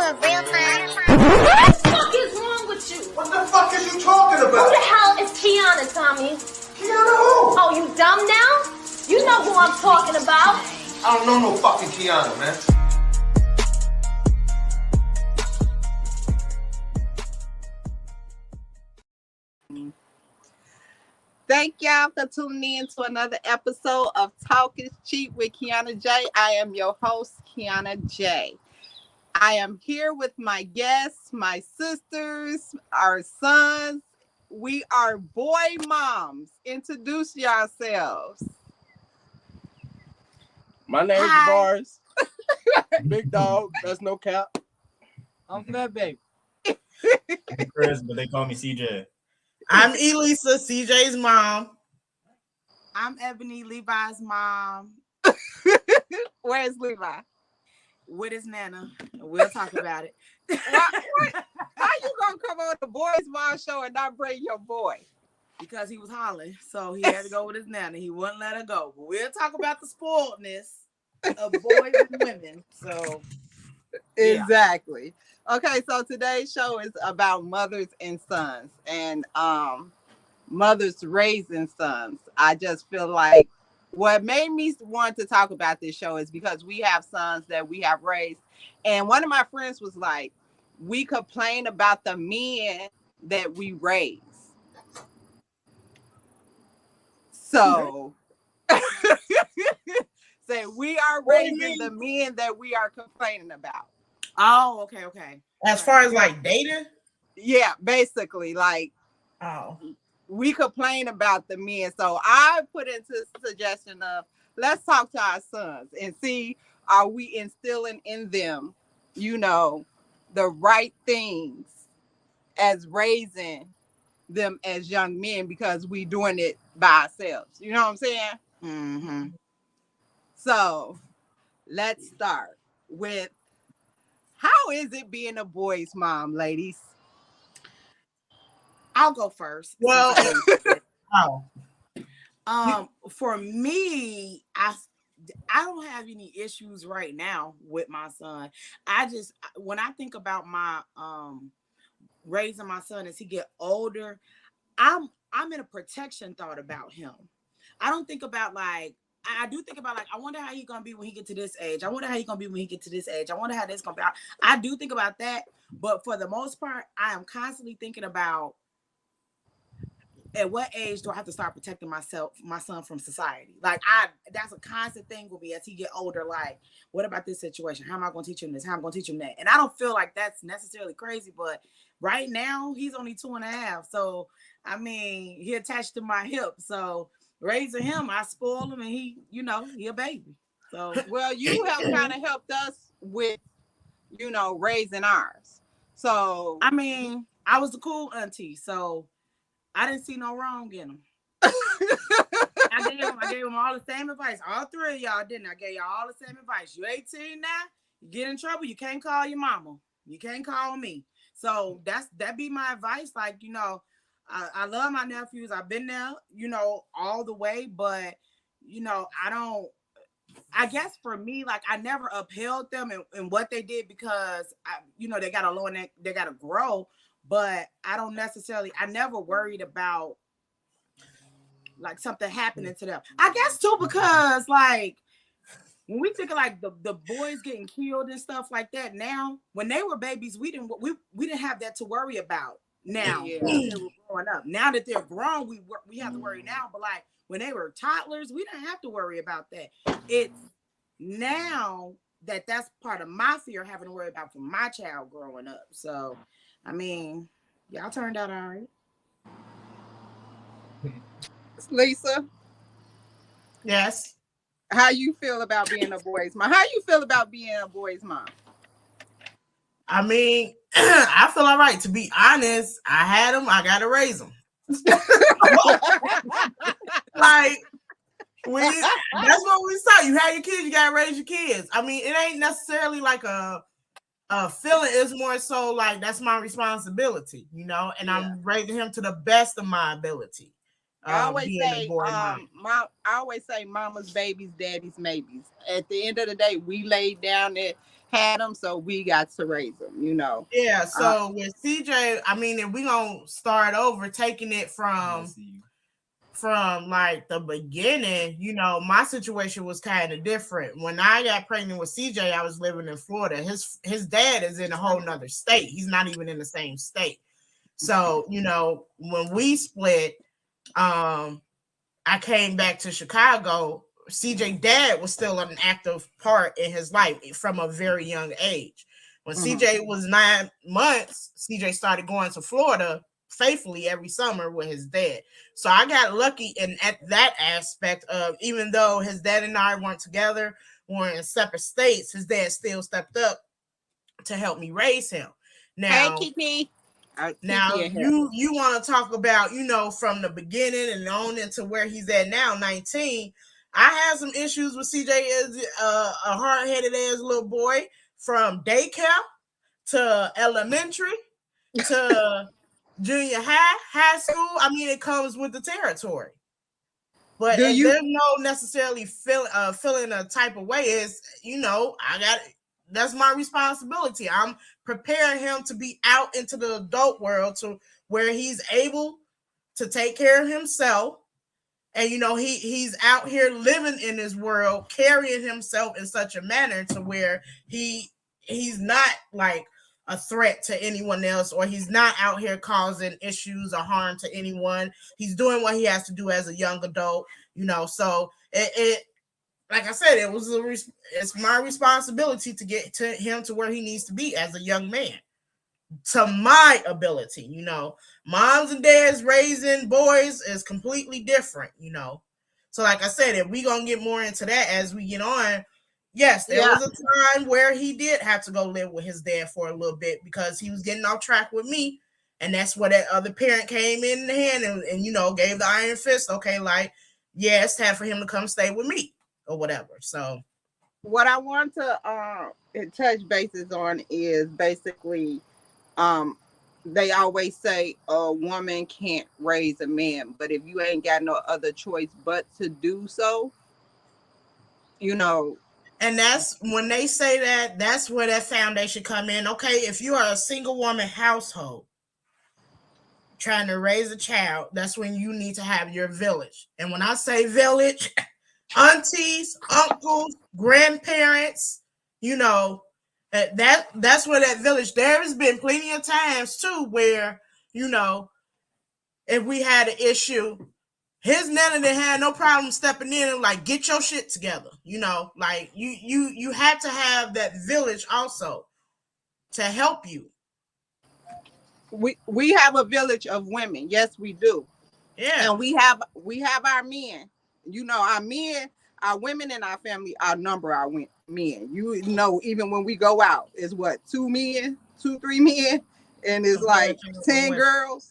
in real time. What the fuck is wrong with you? What the fuck is you talking Who about? the hell is Kianna, Tommy? Kianna who? Oh, you dumb now? You know who I'm talking about. I don't know no fucking Kianna, man. Thank y'all for tuning in to another episode of Talk is Cheap with Kianna J. I am your host, Kianna J. I am here with my guests, my sisters, our sons. We are boy moms. Introduce yourselves. My name's Bars. Big dog. That's no cap. I'm Fat Baby. I'm Chris, but they call me CJ. I'm Elisa, CJ's mom. I'm Ebony, Levi's mom. Where's Levi? With his nana. We'll talk about it. What? How you gonna come on the boys' mom show and not bring your boy? Because he was hollering, so he had to go with his nana. He wouldn't let her go. But we'll talk about the spoiledness of boys and women. So exactly. Okay, so today's show is about mothers and sons and mothers raising sons. I just feel like what made me want to talk about this show is because we have sons that we have raised. And one of my friends was like, we complain about the men that we raise. So say we are raising the men that we are complaining about. Oh, okay. As far as like dating? Yeah, basically, like we complain about the men. So I put into the suggestion of let's talk to our sons and see, are we instilling in them, you know, the right things as raising them as young men, because we doing it by ourselves. You know what I'm saying? Mm-hmm. So let's start with, how is it being a boy's mom, ladies? I'll go first. Well, for me, I don't have any issues right now with my son. When I think about my raising my son as he get older, I'm in a protection thought about him. I don't think about like, I do think about like, I wonder how he's gonna be when he get to this age. I wonder how he's gonna be when he get to this age. I wonder how this gonna be. I do think about that, but for the most part, I am constantly thinking about at what age do I have to start protecting my son from society? Like that's a constant thing with me as he get older. Like, what about this situation? How am I gonna teach him this? How am I gonna teach him that? And I don't feel like that's necessarily crazy, but right now he's only 2.5. So I mean, he attached to my hip. So raising him, I spoil him, and he a baby. So well, you have kind of helped us with, raising ours. So I mean, I was the cool auntie, so I didn't see no wrong in him. I gave him all the same advice. All three of y'all didn't. I gave y'all all the same advice. You 18 now, you get in trouble, you can't call your mama. You can't call me. So that be my advice. Like, I love my nephews. I've been there, all the way, but I guess for me, like, I never upheld them in what they did because they got to learn, they got to grow, but I never worried about like something happening to them. I guess too, because like when we think of like the boys getting killed and stuff like that now, when they were babies, we didn't have that to worry about. Now they were growing up. Now that they're grown, we have to worry now. But like when they were toddlers, we didn't have to worry about that. It's now that's part of my fear, having to worry about for my child growing up. So, I mean, y'all turned out all right. Lisa? Yes. How you feel about being a boy's mom? How you feel about being a boy's mom? I mean, I feel all right. To be honest, I had them. I got to raise them. Like, that's what we saw. You have your kids, you got to raise your kids. I mean, it ain't necessarily like a feeling. It's more so like that's my responsibility, and I'm raising him to the best of my ability. I always say mama's babies, daddy's maybes. At the end of the day, we laid down and had them, so we got to raise them, you know. Yeah, so with CJ, I mean, if we gonna start over, taking it from like the beginning, you know, my situation was kind of different. When I got pregnant with CJ, I was living in Florida. His dad is in a whole nother state. He's not even in the same state. So, you know, when we split, I came back to Chicago. CJ dad was still an active part in his life from a very young age. When CJ was 9 months, CJ started going to Florida faithfully every summer with his dad. So I got lucky in at that aspect of, even though his dad and I weren't together, we're in separate states, his dad still stepped up to help me raise him. Now, hey, Kiki. Now you want to talk about, you know, from the beginning and on into where he's at now, 19. I had some issues with CJ as a hard-headed ass little boy from daycare to elementary to junior high school. I mean, it comes with the territory. But if there's no necessarily feeling a type of way, is, you know, that's my responsibility. I'm preparing him to be out into the adult world to where he's able to take care of himself. And, you know, he's out here living in this world, carrying himself in such a manner to where he's not like a threat to anyone else, or he's not out here causing issues or harm to anyone. He's doing what he has to do as a young adult, you know. So it like I said, it's my responsibility to get to him to where he needs to be as a young man, to my ability. You know, moms and dads raising boys is completely different, you know. So like I said, if we gonna get more into that as we get on, yes, there was a time where he did have to go live with his dad for a little bit because he was getting off track with me. And that's where that other parent came in the hand and you know, gave the iron fist. Okay, like, yeah, it's time for him to come stay with me or whatever. So what I want to touch bases on is basically, they always say a woman can't raise a man, but if you ain't got no other choice but to do so, you know. And that's when they say that, that's where that foundation come in. Okay, if you are a single woman household trying to raise a child, that's when you need to have your village. And when I say village, aunties, uncles, grandparents, you know, that's where that village. There has been plenty of times too where, you know, if we had an issue, his nana didn't have no problem stepping in and like, get your shit together, you know, like you had to have that village also to help you. We have a village of women, yes, we do. Yeah, and we have our men. You know, our men, our women in our family outnumber our men. You know, even when we go out, it's what, 2 men, 2-3 men, and it's like 10 girls.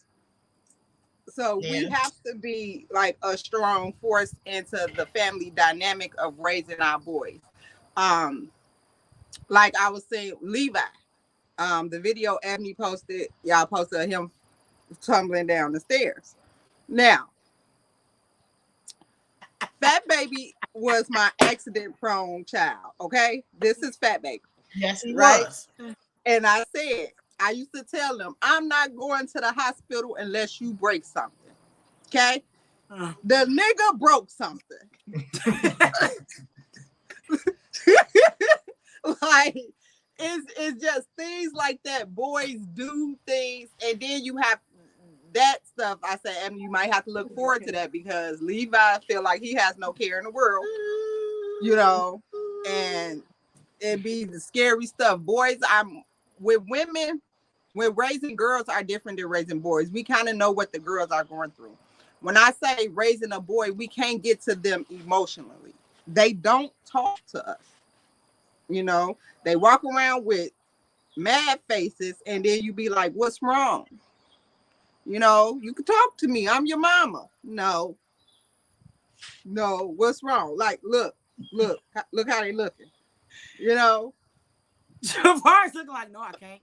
So we have to be like a strong force into the family dynamic of raising our boys. Like I was saying, Levi, the video Ebony posted, y'all posted him tumbling down the stairs. Now, Fat Baby was my accident-prone child. Okay, this is Fat Baby. Yes, he was. And I used to tell him, I'm not going to the hospital unless you break something. Okay, the nigga broke something. Like, it's just things like that. Boys do things, and then you have that stuff. I said, and you might have to look forward to that because Levi feel like he has no care in the world, you know, and it be the scary stuff. Boys, I'm with women, when raising girls are different than raising boys. We kind of know what the girls are going through. When I say raising a boy, we can't get to them emotionally. They don't talk to us. You know, they walk around with mad faces, and then you be like, what's wrong? You know, you can talk to me. I'm your mama. No, what's wrong? Like, look how they looking. You know, Javar's looking like, no, I can't.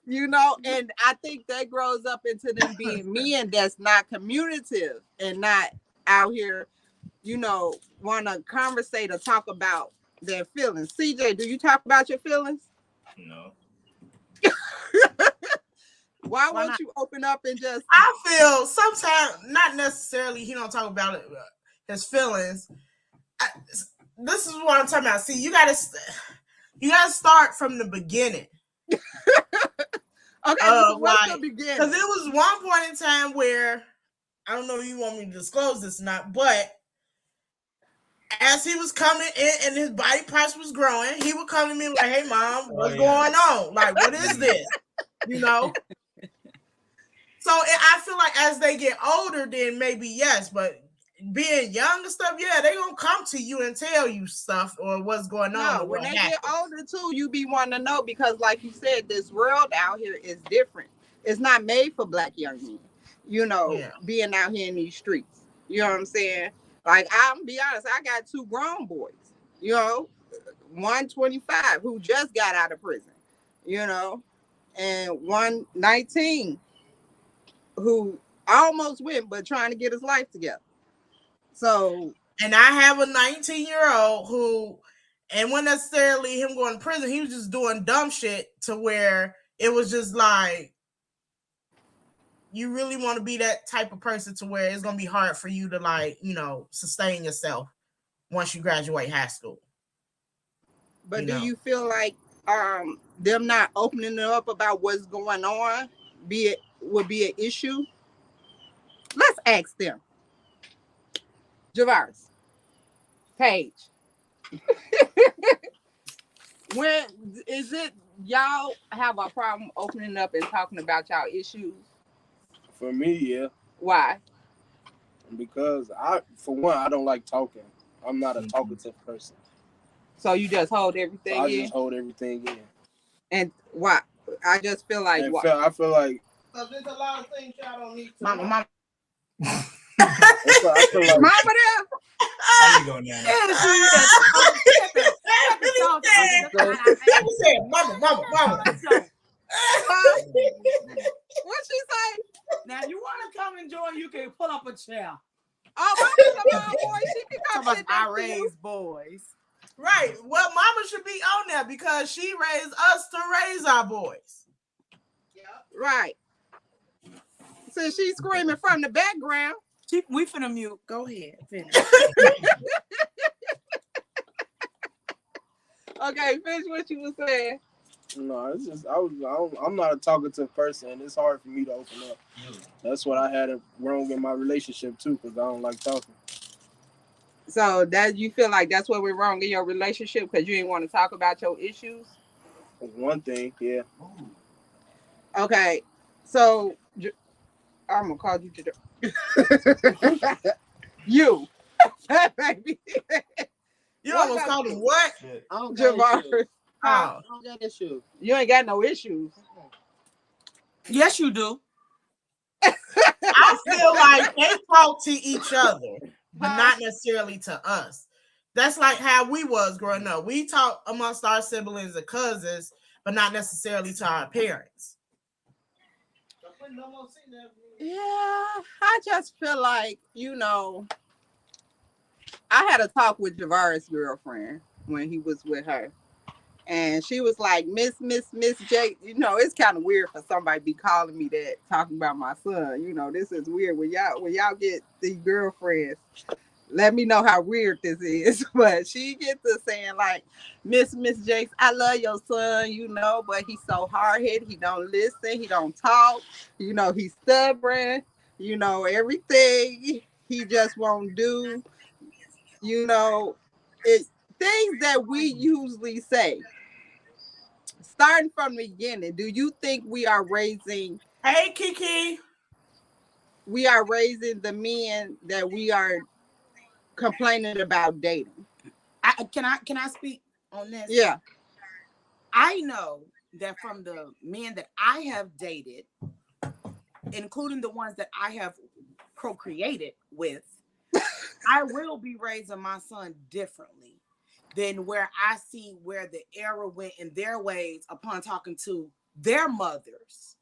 You know, and I think that grows up into them being men that's not communicative and not out here want to conversate or talk about their feelings. CJ, do you talk about your feelings? No. Why Why won't not? you open up and just? I feel sometimes not necessarily he don't talk about it, his feelings. This is what I'm talking about. See, you gotta start from the beginning. Okay, so what's the beginning? Because it was one point in time where I don't know if you want me to disclose this or not, but as he was coming in and his body parts was growing, he would come to me like, "Hey, mom, what's going on? Like, what is this?" You know. So I feel like as they get older, then maybe yes, but being young and stuff, yeah, they gonna come to you and tell you stuff or what's going on. No, when they get older too, you be wanting to know because, like you said, this world out here is different. It's not made for Black young men. Being out here in these streets. You know what I'm saying? Like, I'm be honest, I got 2 grown boys. One 25 who just got out of prison. And one 19 who almost went but trying to get his life together. So, and I have a 19-year-old who, and wasn't necessarily him going to prison, he was just doing dumb shit to where it was just like, you really want to be that type of person to where it's going to be hard for you to, like, sustain yourself once you graduate high school. But do you feel like them not opening it up about what's going on would be an issue? Let's ask them. Javaris, Paige, when is it y'all have a problem opening up and talking about y'all issues? For me, yeah. Why? Because for one, I don't like talking. I'm not a talkative person. So you just hold everything in? I just hold everything in. And why? I just feel like I feel like there's a lot of things y'all don't need to Mama. I feel like, Mama there? There you go now. Mama. What she say? Now, you want to come and join, you can pull up a chair. Oh, Mama's a mom boy. She can come sit I next to you. raise boys. Right. Well, mama should be on there because she raised us to raise our boys. Right. So she's screaming from the background. We finna mute. Go ahead. Finish. Okay, finish what you were saying. No, it's just I'm not a talkative person, and it's hard for me to open up. That's what I had wrong in my relationship too, because I don't like talking. So that you feel like that's what went wrong in your relationship because you didn't want to talk about your issues? One thing, yeah. Okay, so I'm gonna call you you, baby. You almost called him what? Javaris. I don't got issues. You ain't got no issues. Yes, you do. I feel like they talk to each other, but not necessarily to us. That's like how we was growing up. We talk amongst our siblings and cousins, but not necessarily to our parents. Yeah, I just feel like, I had a talk with Javaris' girlfriend when he was with her. And she was like, Miss J, it's kind of weird for somebody to be calling me that, talking about my son. This is weird. When y'all get these girlfriends, let me know how weird this is. But she gets to saying like, Miss J, I love your son, but he's so hard-headed. He don't listen. He don't talk. He's stubborn. Everything he just won't do. Things that we usually say. Starting from the beginning, do you think we are raising? Hey, Kiki. We are raising the men that we are complaining about dating. Can I speak on this? Yeah. I know that from the men that I have dated, including the ones that I have procreated with, I will be raising my son differently than where I see where the error went in their ways upon talking to their mothers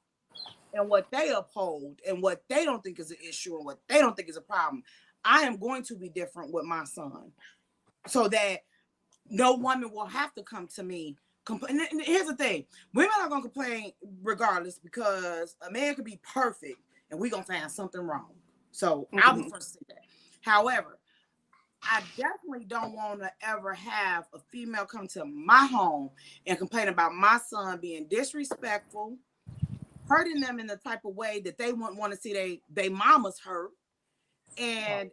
and what they uphold and what they don't think is an issue and what they don't think is a problem. I am going to be different with my son, so that no woman will have to come to me. And here's the thing: women are gonna complain regardless, because a man could be perfect and we're gonna find something wrong. So I'll be first to say that. However, I definitely don't want to ever have a female come to my home and complain about my son being disrespectful, hurting them in the type of way that they wouldn't want to see they mamas hurt, and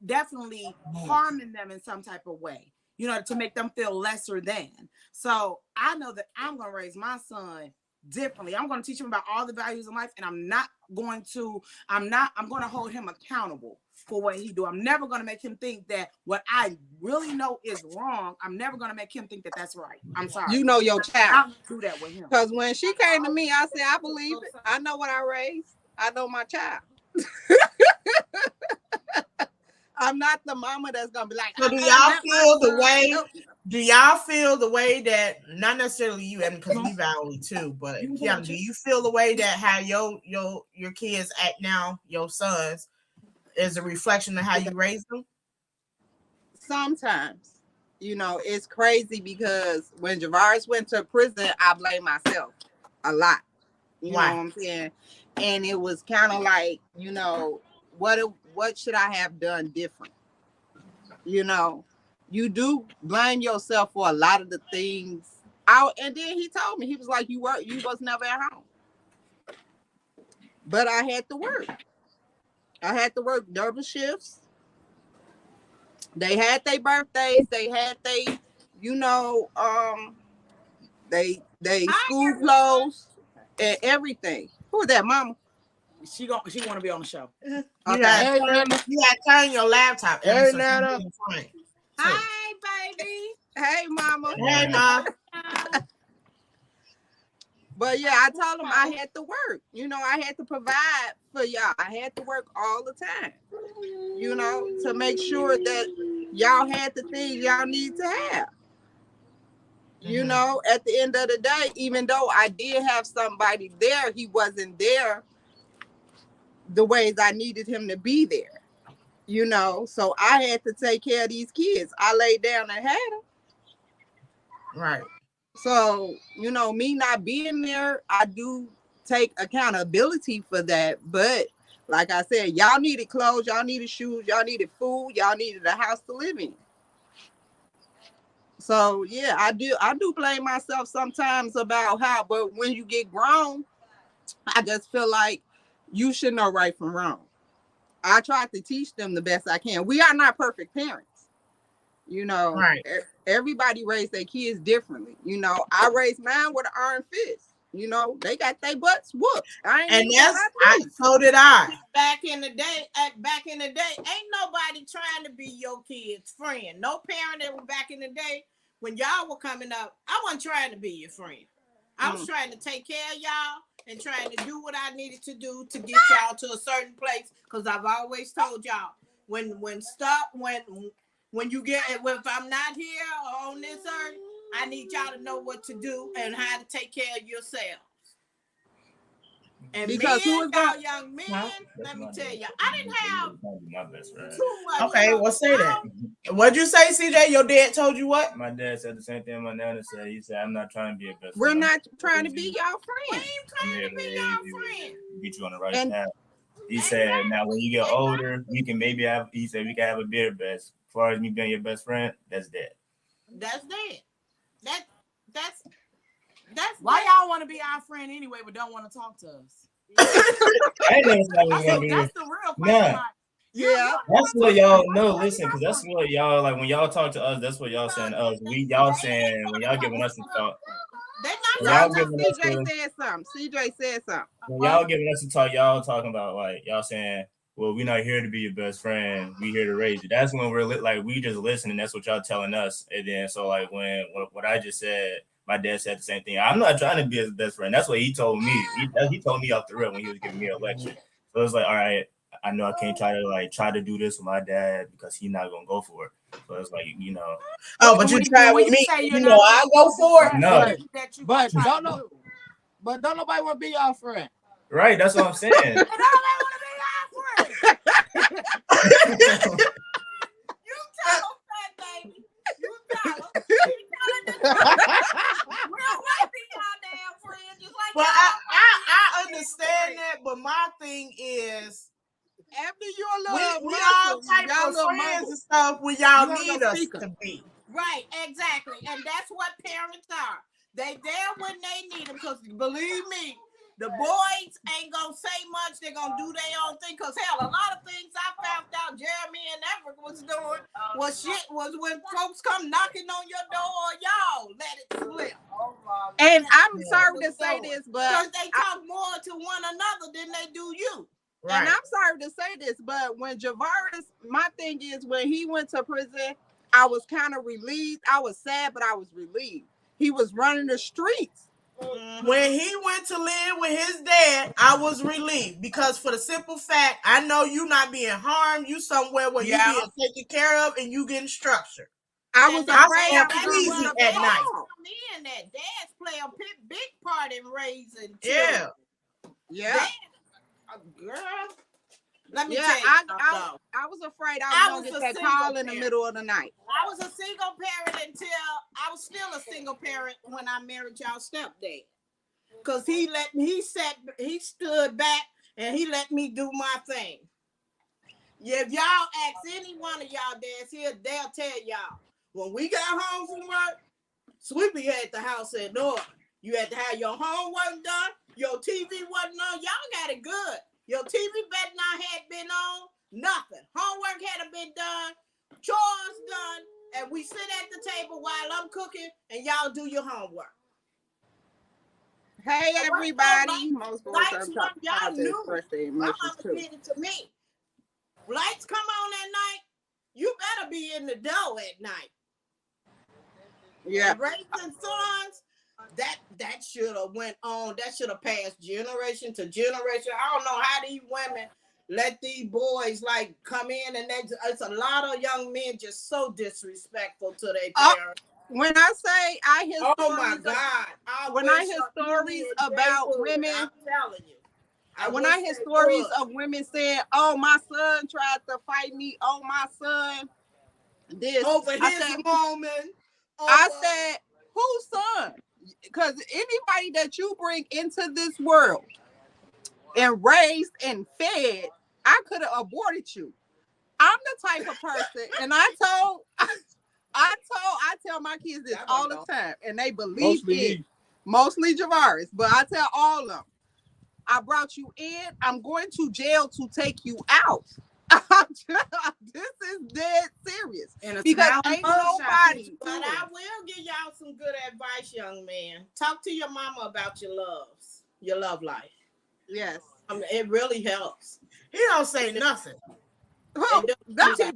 definitely harming them in some type of way, to make them feel lesser than. So I know that I'm going to raise my son differently. I'm going to teach him about all the values in life, and I'm going to hold him accountable for what he do. I'm never going to make him think that what I really know is wrong. I'm never going to make him think that that's right. I'm sorry. You know your child. I'll do that with him. Because when she came to me, I said, I believe it. I know what I raised. I know my child. I'm not the mama that's gonna be like. So do y'all feel the way that, not necessarily you, and because we Valerie too, but Kianna, do you feel the way that how your kids act now, your sons, is a reflection of how you raised them? Sometimes, it's crazy, because when Javaris went to prison, I blame myself a lot. You know what I'm saying? And it was kind of like, what should I have done different? You do blame yourself for a lot of the things. And then he told me, he was like, you was never at home. But I had to work. I had to work double shifts. They had their birthdays. They had they school clothes and everything. Who is that, mama? She want to be on the show. Okay. You gotta turn your laptop. Hey, Nana. Hi, baby. Hey, mama. Hey, mom. But yeah, I told them I had to work. I had to provide for y'all. I had to work all the time, to make sure that y'all had the things y'all need to have. At the end of the day, even though I did have somebody there, he wasn't there the ways I needed him to be there. So I had to take care of these kids. I laid down and had them. Right. So, me not being there, I do take accountability for that. But like I said, y'all needed clothes, y'all needed shoes, y'all needed food, y'all needed a house to live in. So yeah, I do blame myself sometimes about how, but when you get grown, I just feel like you should know right from wrong. I try to teach them the best I can. We are not perfect parents. Right. Everybody raised their kids differently. I raised mine with an iron fist. They got their butts whooped. So did I. Back in the day, ain't nobody trying to be your kid's friend. No parent that was back in the day when y'all were coming up. I wasn't trying to be your friend. I was trying to take care of y'all and trying to do what I needed to do to get y'all to a certain place. Because I've always told y'all, when you get, if I'm not here or on this earth, I need y'all to know what to do and how to take care of yourselves. And because young men, let me tell you, I didn't have too much. Okay, well, say that. What'd you say, CJ? Your dad told you what? My dad said the same thing my nana said. He said, I'm not trying to be a best friend. We're not trying to be y'all We friends. ain't trying to be y'all friend. Get you on the right path. He said, now when you get older, we can maybe have, he said, we can have a beer best. As far as me being your best friend, that's dead. That's dead. That's why y'all want to be our friend anyway, but don't want to talk to us. That's the real question. Nah. Yeah. That's what y'all know. Listen, because that's what y'all like when y'all talk to us. That's what y'all saying to us. Y'all saying when y'all giving us the talk. CJ said something. When y'all giving us the talk, y'all talking about like y'all saying, well, we're not here to be your best friend. We here to raise you. That's when we're like we just listening. That's what y'all telling us. And then so like when what I just said. My dad said the same thing. I'm not trying to be his best friend. That's what he told me. He told me off the rip when he was giving me a lecture. So it's like, all right, I know I can't try to do this with my dad because he's not gonna go for it. So it's like, Oh, but you try with me. I'll go for it. No, But don't nobody want to be your friend. Right, that's what I'm saying. Nobody want to be our friend. You tell them that, baby. You tell them. We'll wait be y'all damn friends, just like But I understand that, but my thing is, after you a little we all type y'all of little friends mama. and stuff when y'all You ain't need no us speaker. to be. Right, exactly. And that's what parents are. They there when they need them, because believe me, the boys ain't gonna say much. They're gonna do their own thing. Because hell, a lot of things I found out Jeremy and Everett was doing was when folks come knocking on your door, or y'all let it slip. And I'm sorry to say this, but because they talk more to one another than they do you. Right. And I'm sorry to say this, but when Javaris, my thing is when he went to prison, I was kind of relieved. I was sad, but I was relieved. He was running the streets. When he went to live with his dad, I was relieved because for the simple fact, I know you not being harmed. You somewhere where you being taken care of and you getting structured. I was afraid I was was easy gonna at fall. night. Me and that dads play a big part in raising children. Yeah. Yeah. Girl, let me Yeah, tell you. I was afraid I was gonna get that call in the middle of the night. I was a single parent until I was still a single parent when I married y'all stepdad. Cause he stood back and he let me do my thing. Yeah, if y'all ask any one of y'all dads here, they'll tell y'all. When we got home from work, Sweepy had the house in order. You had to have your homework done, your TV wasn't on, y'all got it good. Your TV better not had been on, nothing. Homework hadn't been done, chores done, and we sit at the table while I'm cooking and y'all do your homework. Hey everybody, most boys are y'all knew. birthday My emotions mama too. did it to me. Lights come on at night, you better be in the door at night. Yeah. And raising sons, that should have went on. That should have passed generation to generation. I don't know how these women let these boys like come in, and it's a lot of young men just so disrespectful to their parents. When I say I hear stories, oh my God! When I hear stories about women, I'm telling you. When I hear stories of women saying, "Oh, my son tried to fight me. Oh, my son this over his woman." I said, "Whose son?" Because anybody that you bring into this world and raised and fed, I could have aborted you. I'm the type of person, and I tell my kids this all the time, and they believe it. Mostly Javaris, but I tell all of them, I brought you in. I'm going to jail to take you out. This is dead serious. And because ain't nobody. But I will give y'all some good advice, young man. Talk to your mama about your love life. Yes. It really helps. He don't say nothing. They don't say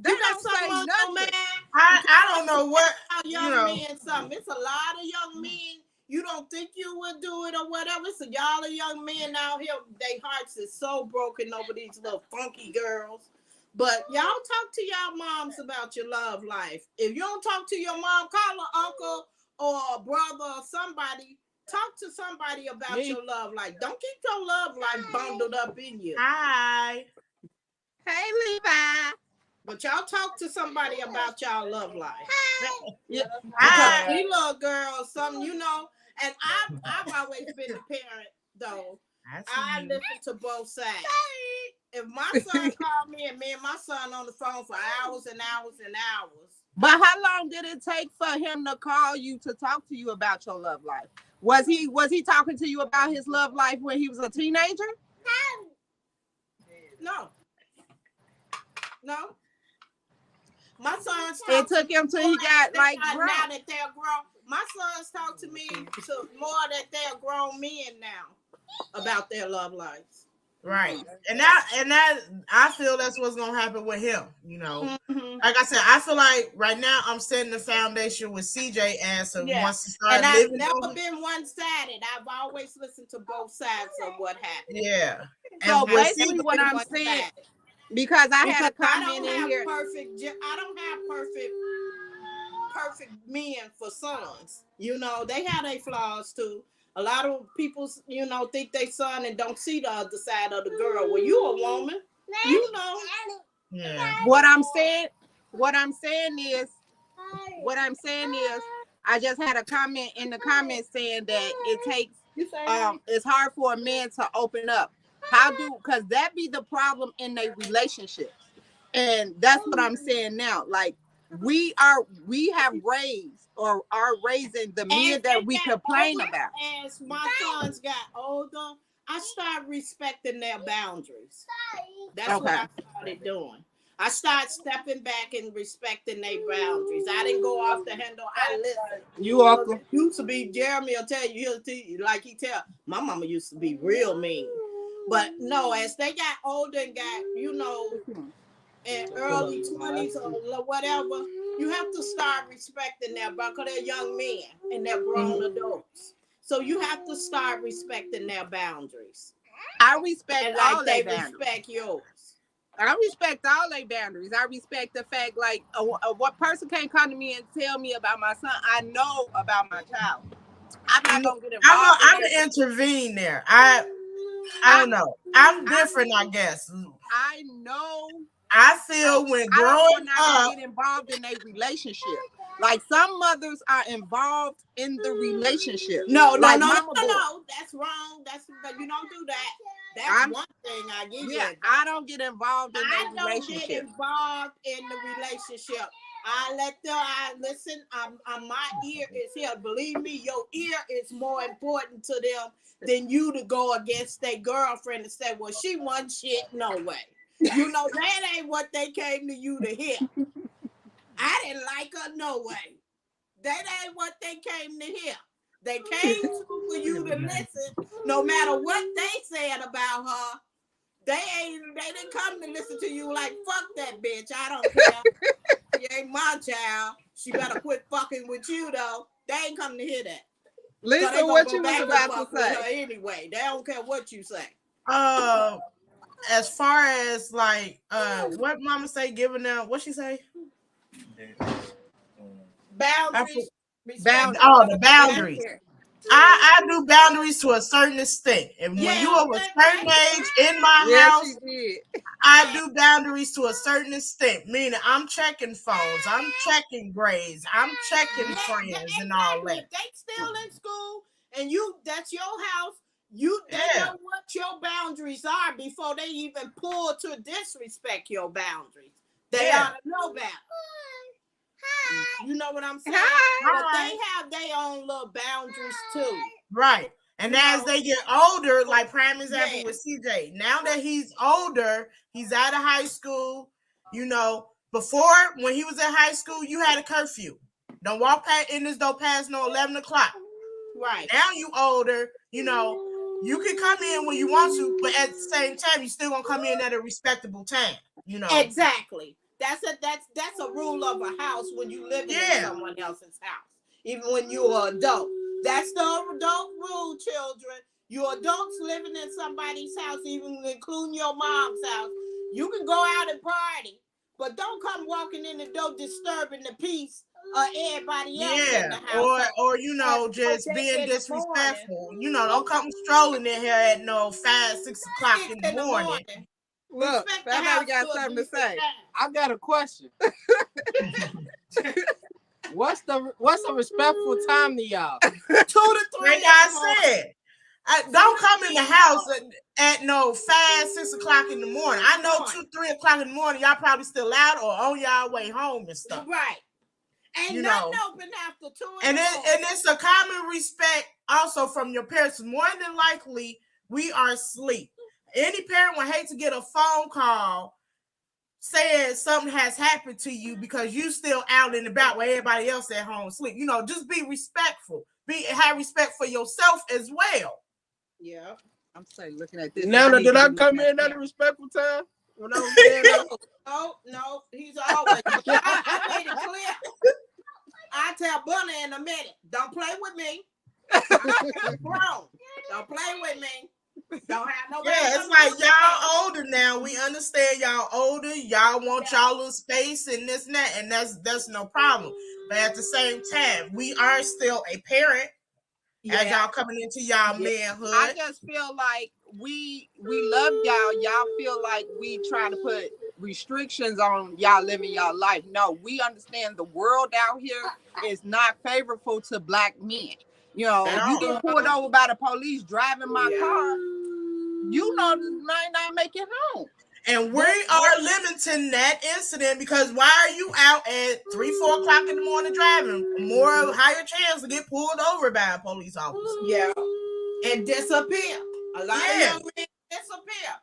nothing. Man. I don't know what young men something. It's a lot of young men. You don't think you would do it or whatever. So y'all are young men out here. Their hearts is so broken over these little funky girls. But y'all talk to y'all moms about your love life. If you don't talk to your mom, call her uncle or a brother or somebody. Talk to somebody about your love life. Don't keep your love life bundled up in you. Hi. Hey, Levi. But y'all talk to somebody about y'all love life. Yeah. Because these little girls, and I've always been the parent, though. I listen to both sides. If my son called me and my son on the phone for hours and hours and hours. But how long did it take for him to call you to talk to you about your love life? Was he talking to you about his love life when he was a teenager? No. My sons. It took him till he got grown. Now that they're grown, my sons talk to me to more that they're grown men now about their love lives. Right. And that I feel that's what's gonna happen with him, Mm-hmm. Like I said, I feel like right now I'm setting the foundation with CJ as once he starts living. I've never been one-sided. I've always listened to both sides of what happened. Yeah. So basically what I'm saying, because I had a comment in here. I don't have perfect men for sons. They have their flaws too. A lot of people, think they son and don't see the other side of the girl. Well, you a woman, Yeah. What I'm saying is, I just had a comment in the comments saying that it takes, it's hard for a man to open up. Because that be the problem in their relationships. And that's what I'm saying now. Like, we have raised or are raising the men that we complain about. As my sons got older, I started respecting their boundaries. That's what I started doing. I started stepping back and respecting their boundaries. I didn't go off the handle. I listened. You welcome. Used to be, Jeremy will tell you, like he tell, my mama used to be real mean. But no, as they got older and got, in early 20s or whatever, you have to start respecting them because they're young men and they're grown adults. So you have to start respecting their boundaries. I respect and all like their they boundaries. respect yours. I respect all their boundaries. I respect the fact, like, what person can't come to me and tell me about my son. I know about my child. I'm not gonna get involved. I'm gonna intervene there. I don't know. I'm different, I guess. I know. I feel when growing up, get involved in a relationship. Like, some mothers are involved in the relationship. No, like that's wrong. But you don't do that. That's one thing I give you. I don't get involved in I the relationship. Don't get involved in the relationship. I let them. I listen. My ear is here. Believe me, your ear is more important to them than you to go against their girlfriend and say, "Well, she wasn't shit." No way. That ain't what they came to you to hear. I didn't like her no way. That ain't what they came to hear. They came for you to listen, no matter what they said about her. They didn't come to listen to you like, fuck that bitch. I don't care. She ain't my child. She better quit fucking with you though. They ain't come to hear that. Listen, what you was about to say. Anyway, they don't care what you say. As far as like what mama say, giving them what she say? Boundaries. Oh, the boundaries. I do boundaries to a certain extent. And when you are a certain age in my house, I do boundaries to a certain extent. Meaning I'm checking phones, I'm checking grades, I'm checking friends and all that. They still in school and that's your house. They know what your boundaries are before they even pull to disrespect your boundaries. They ought to know that. You know what I'm saying? But they have their own little boundaries too. Right. And as they get older, like prime example with CJ, now that he's older, he's out of high school. Before, when he was in high school, you had a curfew. Don't walk in this door past 11 o'clock. Right. Now you older, you can come in when you want to, but at the same time, you still gonna come in at a respectable time. Exactly. That's a rule of a house when you live in someone else's house, even when you're an adult. That's the adult rule, children. You adults living in somebody's house, even including your mom's house. You can go out and party, but don't come walking in the door disturbing the peace of everybody else in the house. Or just being disrespectful. Don't come strolling in here at 5, 6 o'clock in the morning. Look, I got something to say. I got a question. What's a respectful time to y'all? 2 to 3. Like I said, don't come in the house at 5, 6 o'clock in the morning. I know 2, 3 o'clock in the morning, y'all probably still out or on y'all way home and stuff. Right. Ain't nothing open after 2 and it's a common respect also from your parents. More than likely, we are asleep. Any parent would hate to get a phone call saying something has happened to you because you still out and about where everybody else at home sleep. Just be respectful. Have respect for yourself as well. Yeah. I'm saying, looking at this. Nana, did I come in at a respectful time? When I was there? No, he's always. I made it clear. I tell Bunny in a minute, don't play with me. I'm grown. Don't play with me. Don't have nobody. Yeah, it's like y'all older now. We understand y'all older. Y'all want y'all little space and this and that, and that's no problem. But at the same time, we are still a parent as y'all coming into y'all manhood. I just feel like we love y'all. Y'all feel like we trying to put restrictions on y'all living y'all life. No, we understand the world out here is not favorable to black men. You know, you get pulled over by the police driving my car, you know, might not make it home. And we are limiting that incident because why are you out at 3-4 o'clock in the morning driving? More higher chance to get pulled over by a police officer. Yeah. And disappear. A lot of young men disappear.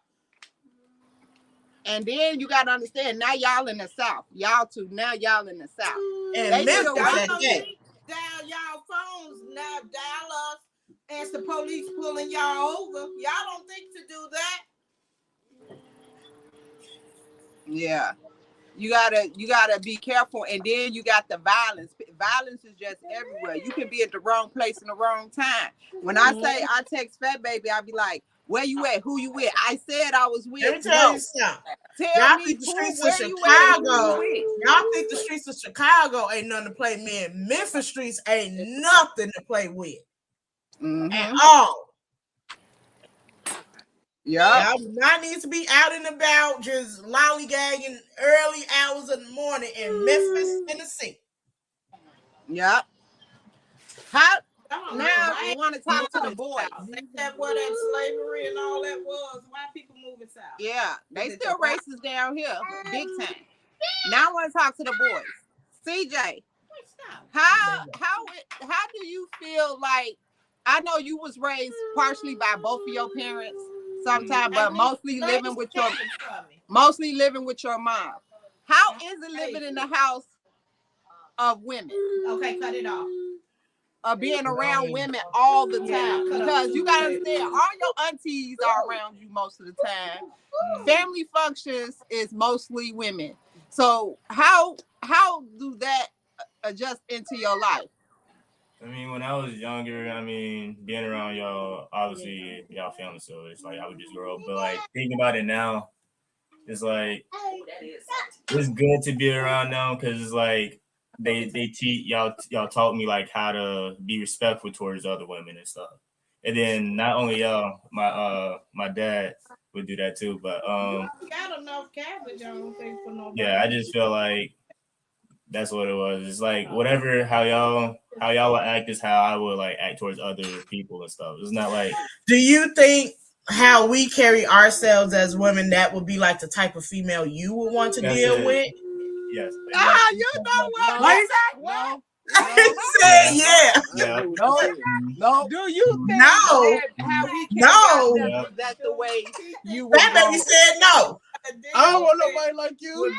And then you gotta understand, now y'all in the South. Y'all too, now y'all in the South. And Memphis dial y'all phones, now dial us as the police pulling y'all over. Y'all don't think to do that. Yeah. You gotta be careful. And then you got the violence. Violence is just everywhere. You can be at the wrong place in the wrong time. When I say I text Fat Baby, I'll be like, where you at? Who you with? I said I was with. Let me tell you something. Y'all think the streets of Chicago, y'all think the streets of Chicago ain't nothing to play with. Memphis streets ain't nothing to play with at all. Yeah, y'all do not need to be out and about just lollygagging early hours of the morning in Memphis, Tennessee. Yeah. How now you want to talk to the boys? That what that slavery and all that was. Why people moving south? Yeah, they still racist down here, big time. Now I want to talk to the boys. CJ, how do you feel like? I know you was raised partially by both of your parents, sometimes, but mostly living with your mom. How is it living in the house of women? Okay, cut it off. Of being around women all the time, because you gotta understand, all your aunties are around you most of the time. Family functions is mostly women. So how do that adjust into your life? I mean, when I was younger, I mean, being around y'all, obviously y'all family, so it's like I would just grow up. But like thinking about it now, it's like it's good to be around them because it's like they teach y'all taught me like how to be respectful towards other women and stuff. And then not only y'all, my dad would do that too. But got enough cabbage, I don't think, for nobody. Yeah, I just feel like that's what it was. It's like whatever how y'all would act is how I would like act towards other people and stuff. It's not like. Do you think how we carry ourselves as women, that would be like the type of female you would want to deal with? Yes. You know what? What is that? No. I said yeah. No. Do you think No. how we No. that the way you would That baby said no. I don't want nobody like you.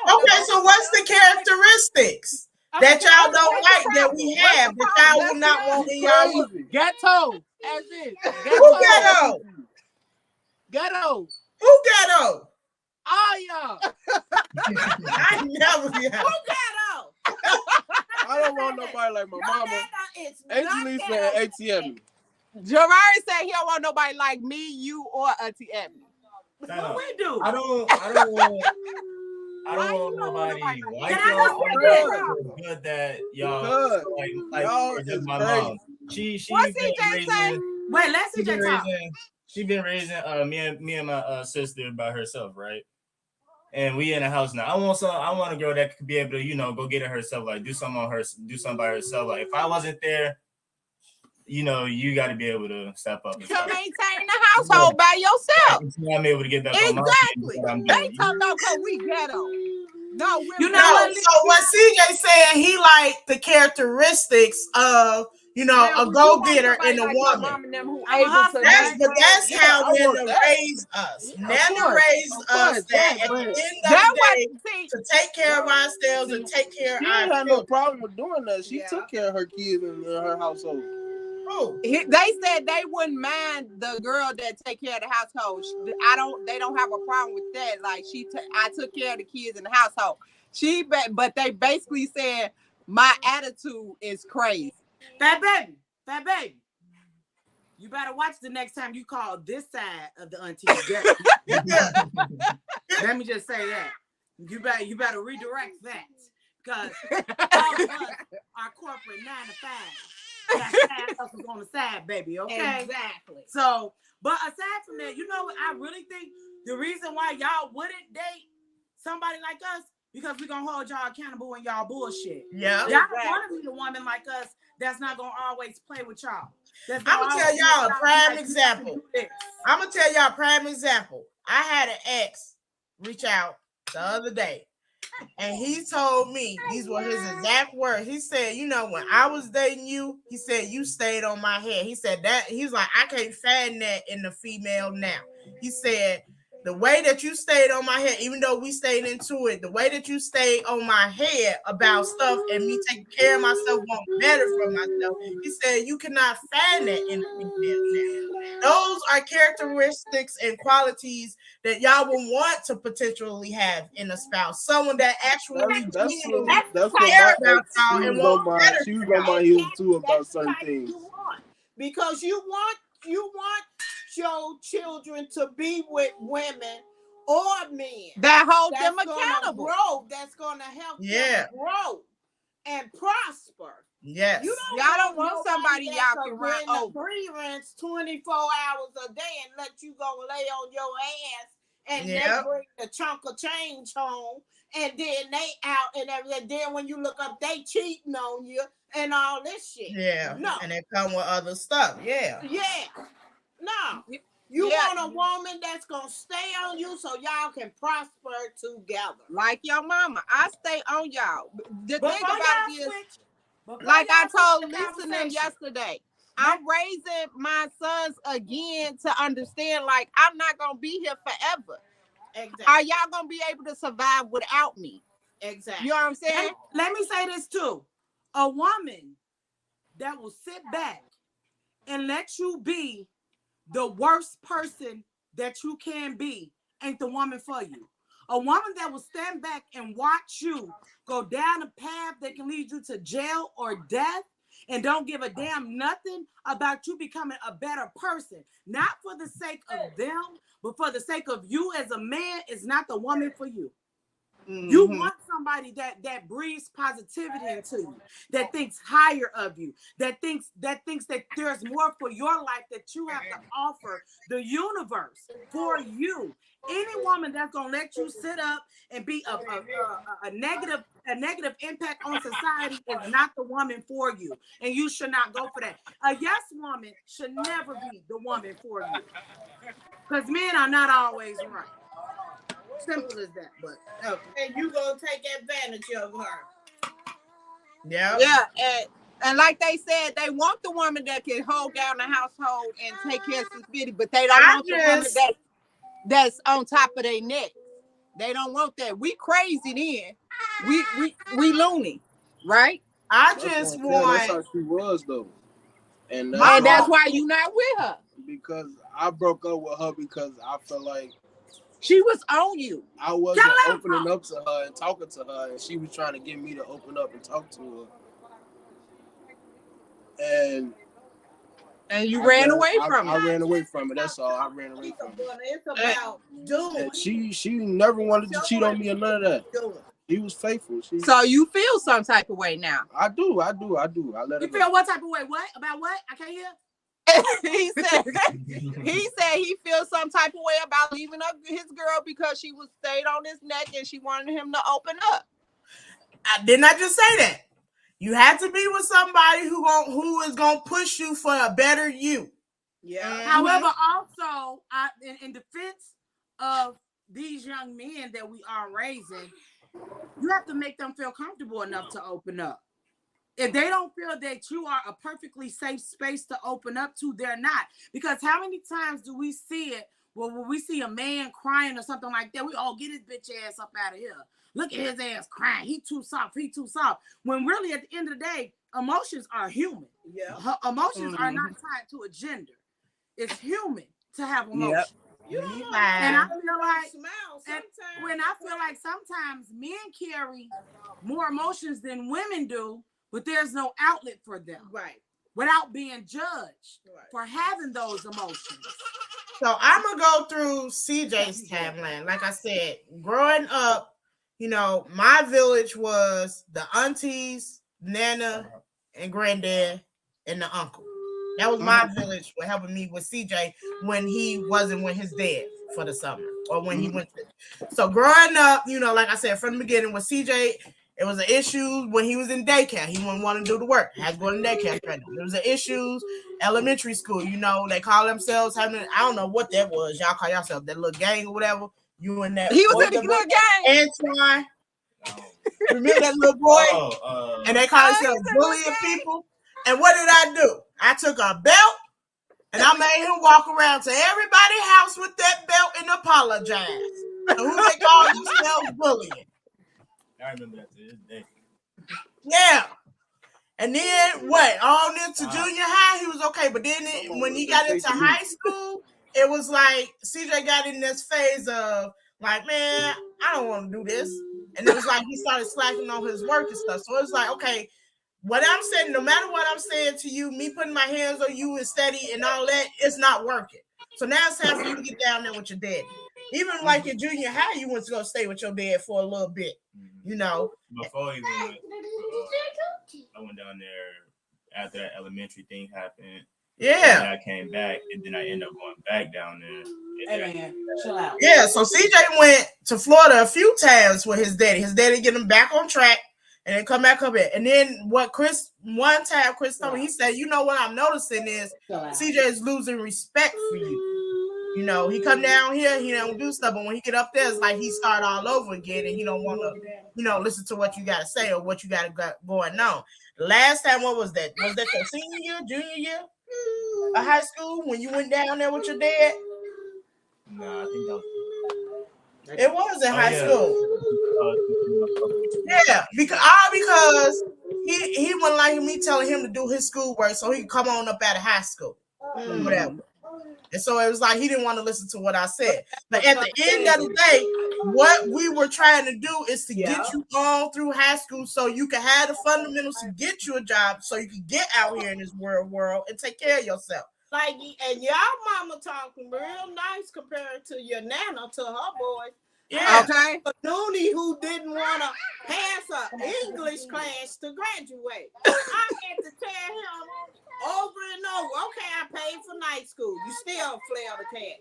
Okay, so what's the characteristics that y'all don't like that we have that y'all would not want in y'all? Ghetto. As in. Who ghetto? Ghetto. Who ghetto? All y'all. I never be out. Who ghetto? I don't want nobody like my mama. Auntie Lisa and ATM. Gerard said he don't want nobody like me, you, or Auntie Abby. What we do? I don't want nobody like y'all. Good that y'all like y'all just my crazy. mom. She What's been CJ raising. say? Wait, let's She been CJ talk. raising. She been raising me and my sister by herself, right? And we in a house now. I want a girl that could be able to, go get it herself, like do something by herself. Like if I wasn't there, you got to be able to step up. To maintain the household by yourself. I'm able to get back on my feet. They talking about because we ghetto. No, so what CJ saying, he like the characteristics of a go-getter and a woman. That's how Nana raised us. Nana raised us that at the end of the day to take care of ourselves and take care of She our didn't have children. no problem with doing that. She took care of her kids and her household. They said they wouldn't mind the girl that take care of the household. They don't have a problem with that. Like I took care of the kids in the household. But they basically said my attitude is crazy. Fat baby. You better watch the next time you call this side of the auntie. Let me just say that. You better redirect that. Because all of us are corporate 9 to 5. That side hustle's on the side, baby. Okay. Exactly. So, but aside from that, you know what? I really think the reason why y'all wouldn't date somebody like us because we're gonna hold y'all accountable in y'all bullshit. Yeah. Y'all don't want to meet a woman like us that's not gonna always play with y'all. I'm gonna tell y'all a prime example. I'm gonna tell y'all a prime example. I had an ex reach out the other day, and he told me these were his exact words. He said, "You know, when I was dating you, he said you stayed on my head." He said that he was like, "I can't find that in the female now." He said, "The way that you stayed on my head, even though we stayed into it, the way that you stayed on my head about stuff and me taking care of myself, wanting better for myself." He said, "You cannot find that in the female now." Those are characteristics and qualities that y'all will want to potentially have in a spouse. Someone that actually That's genuinely what care my about ex, y'all and want better she was for on my y'all. heels too about That's the certain type things. you want. Because you want your children to be with women or men That hold them that's gonna accountable. grow, that's gonna help them grow and prosper. Yes. Y'all don't want somebody y'all can run over. Pre-rinse 24 hours a day and let you go lay on your ass and they bring the chunk of change home and then they out and everything. Then when you look up, they cheating on you and all this shit. Yeah. No. And they come with other stuff. Yeah. Yeah. No. You want a woman that's gonna stay on you so y'all can prosper together. Like your mama. I stay on y'all. The thing about it is, Before like I y'all told switch the Lisa and them conversation. yesterday, I'm raising my sons again to understand, like, I'm not gonna be here forever. Exactly. Are y'all gonna be able to survive without me? Exactly. You know what I'm saying? Let me say this too. A woman that will sit back and let you be the worst person that you can be ain't the woman for you. A woman that will stand back and watch you go down a path that can lead you to jail or death and don't give a damn nothing about you becoming a better person, not for the sake of them, but for the sake of you as a man, is not the woman for you. You want somebody that breathes positivity into you, that thinks higher of you, that thinks that there's more for your life that you have to offer the universe for you. Any woman that's gonna let you sit up and be a negative impact on society is not the woman for you, and you should not go for that. A yes woman should never be the woman for you, because men are not always right. Simple as that, but and you gonna take advantage of her. Yeah. Yeah, and like they said, they want the woman that can hold down the household and take care of society, but they don't want the woman that's on top of their neck. They don't want that. We crazy then. We loony, right? I That's how she was though. And that's why you not with her. Because I broke up with her because I felt like she was on you. I wasn't opening up to her and talking to her, and she was trying to get me to open up and talk to her. And you ran away from it. I ran away from it. That's all. I ran away from it. It's about doing. She never wanted to cheat on me or none of that. He was faithful. So you feel some type of way now? I do. I let you her feel what type of way? What? About what? I can't hear. he said he feels some type of way about leaving up his girl because she was stayed on his neck and she wanted him to open up. I did not just say that. You have to be with somebody who is gonna push you for a better you. Yeah. However, also, in defense of these young men that we are raising, you have to make them feel comfortable enough to open up. If they don't feel that you are a perfectly safe space to open up to, they're not. Because how many times do we see it? Well, when we see a man crying or something like that, we all get his bitch ass up out of here. Look at his ass crying. He too soft. When really, at the end of the day, emotions are human. Yeah. Emotions are not tied to a gender. It's human to have emotions. You don't and I feel like sometimes. when I feel like sometimes men carry more emotions than women do, but there's no outlet for them. Right. Without being judged for having those emotions. So I'm gonna go through CJ's Tabling. Like I said, growing up, my village was the aunties, Nana, and granddad, and the uncle. That was my village for helping me with CJ when he wasn't with his dad for the summer or when he went to. So growing up, you know, like I said, from the beginning with CJ, it was an issue when he was in daycare. He wouldn't want to do the work. Had to go to daycare training. There was an issues elementary school. You know, they call themselves having, I don't know what that was. Y'all call yourself that little gang or whatever. You and that. He was in a good gang. Antoine. Remember that little boy? And they call themselves bullying people. And what did I do? I took a belt and I made him walk around to everybody's house with that belt and apologize. So who they call themselves bullying. I remember that to this day. Yeah. And then what? On into junior high, he was okay. But then when he got into high school, it was like CJ got in this phase of like, man, I don't want to do this. And it was like he started slacking on his work and stuff. So it was like, okay, what I'm saying, no matter what I'm saying to you, me putting my hands on you and steady and all that, it's not working. So now it's time for you to get down there with your daddy. Even like in junior high, you went to go stay with your dad for a little bit, you know. Before he went, I went down there after that elementary thing happened. Yeah. And I came back, and then I ended up going back down there. Hey man, chill out. Yeah, so CJ went to Florida a few times with his daddy. His daddy get him back on track. And then come back up here. And then what one time Chris told me, he said, you know what I'm noticing is CJ is losing respect for you. You know, he come down here, he don't do stuff, but when he get up there, it's like he start all over again and he don't want to, you know, listen to what you got to say or what you got going on. Last time, what was that? Was that your senior year, junior year of high school when you went down there with your dad? No, I think that was... It was in high school. Yeah, because he wouldn't like me telling him to do his schoolwork so he could come on up out of high school. Whatever. And so it was like he didn't want to listen to what I said. But at the end of the day, what we were trying to do is to get you on through high school so you can have the fundamentals to get you a job so you can get out here in this world and take care of yourself. Like, and y'all mama talking real nice compared to your nana, to her boys. Yeah. Okay. A Noonie who didn't want to pass an English class to graduate. I had to tell him over and over, okay, I paid for night school. You still flail the cat.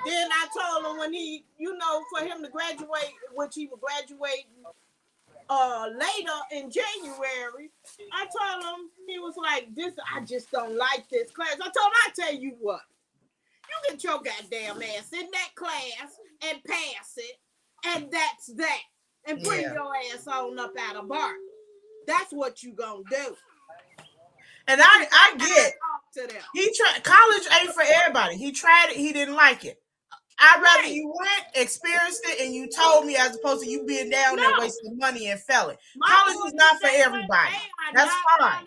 Then I told him when he, you know, for him to graduate, which he would graduate later in January, I told him, he was like, this, I just don't like this class. I told him, I tell you what, you get your goddamn ass in that class and pass it, and that's that. And bring your ass on up out of bar. That's what you gonna do. And I get he tried. College ain't for everybody. He tried it. He didn't like it. I'd rather you went, experienced it, and you told me as opposed to you being down there wasting money and failing. College is not for everybody. That's fine.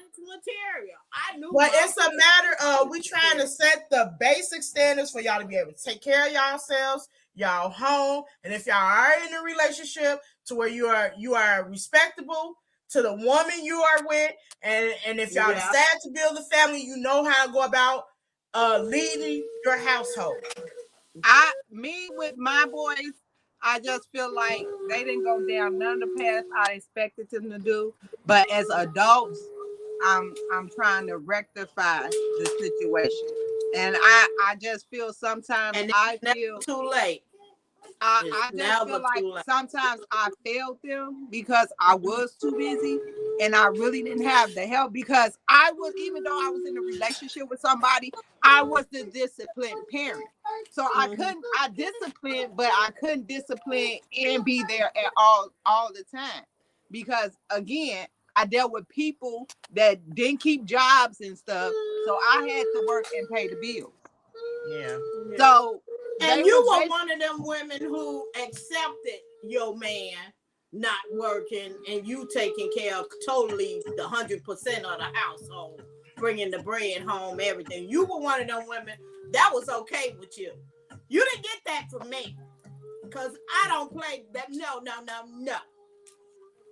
But it's a matter of we trying to set the basic standards for y'all to be able to take care of yourselves, y'all home, and if y'all are in a relationship to where you are respectable to the woman you are with, and if y'all decide to build a family, you know how to go about leading your household. Me with my boys, I just feel like they didn't go down none of the paths I expected them to do. But as adults, I'm trying to rectify the situation, and I just feel sometimes too late. I just feel like sometimes I failed them because I was too busy and I really didn't have the help because I was, even though I was in a relationship with somebody, I was the disciplined parent. So I disciplined, but I couldn't discipline and be there at all the time because again, I dealt with people that didn't keep jobs and stuff. So I had to work and pay the bills. Yeah. So and you were one of them women who accepted your man not working and you taking care of totally the 100% of the household, bringing the bread home, everything. You were one of them women that was okay with you. You didn't get that from me because I don't play that. No.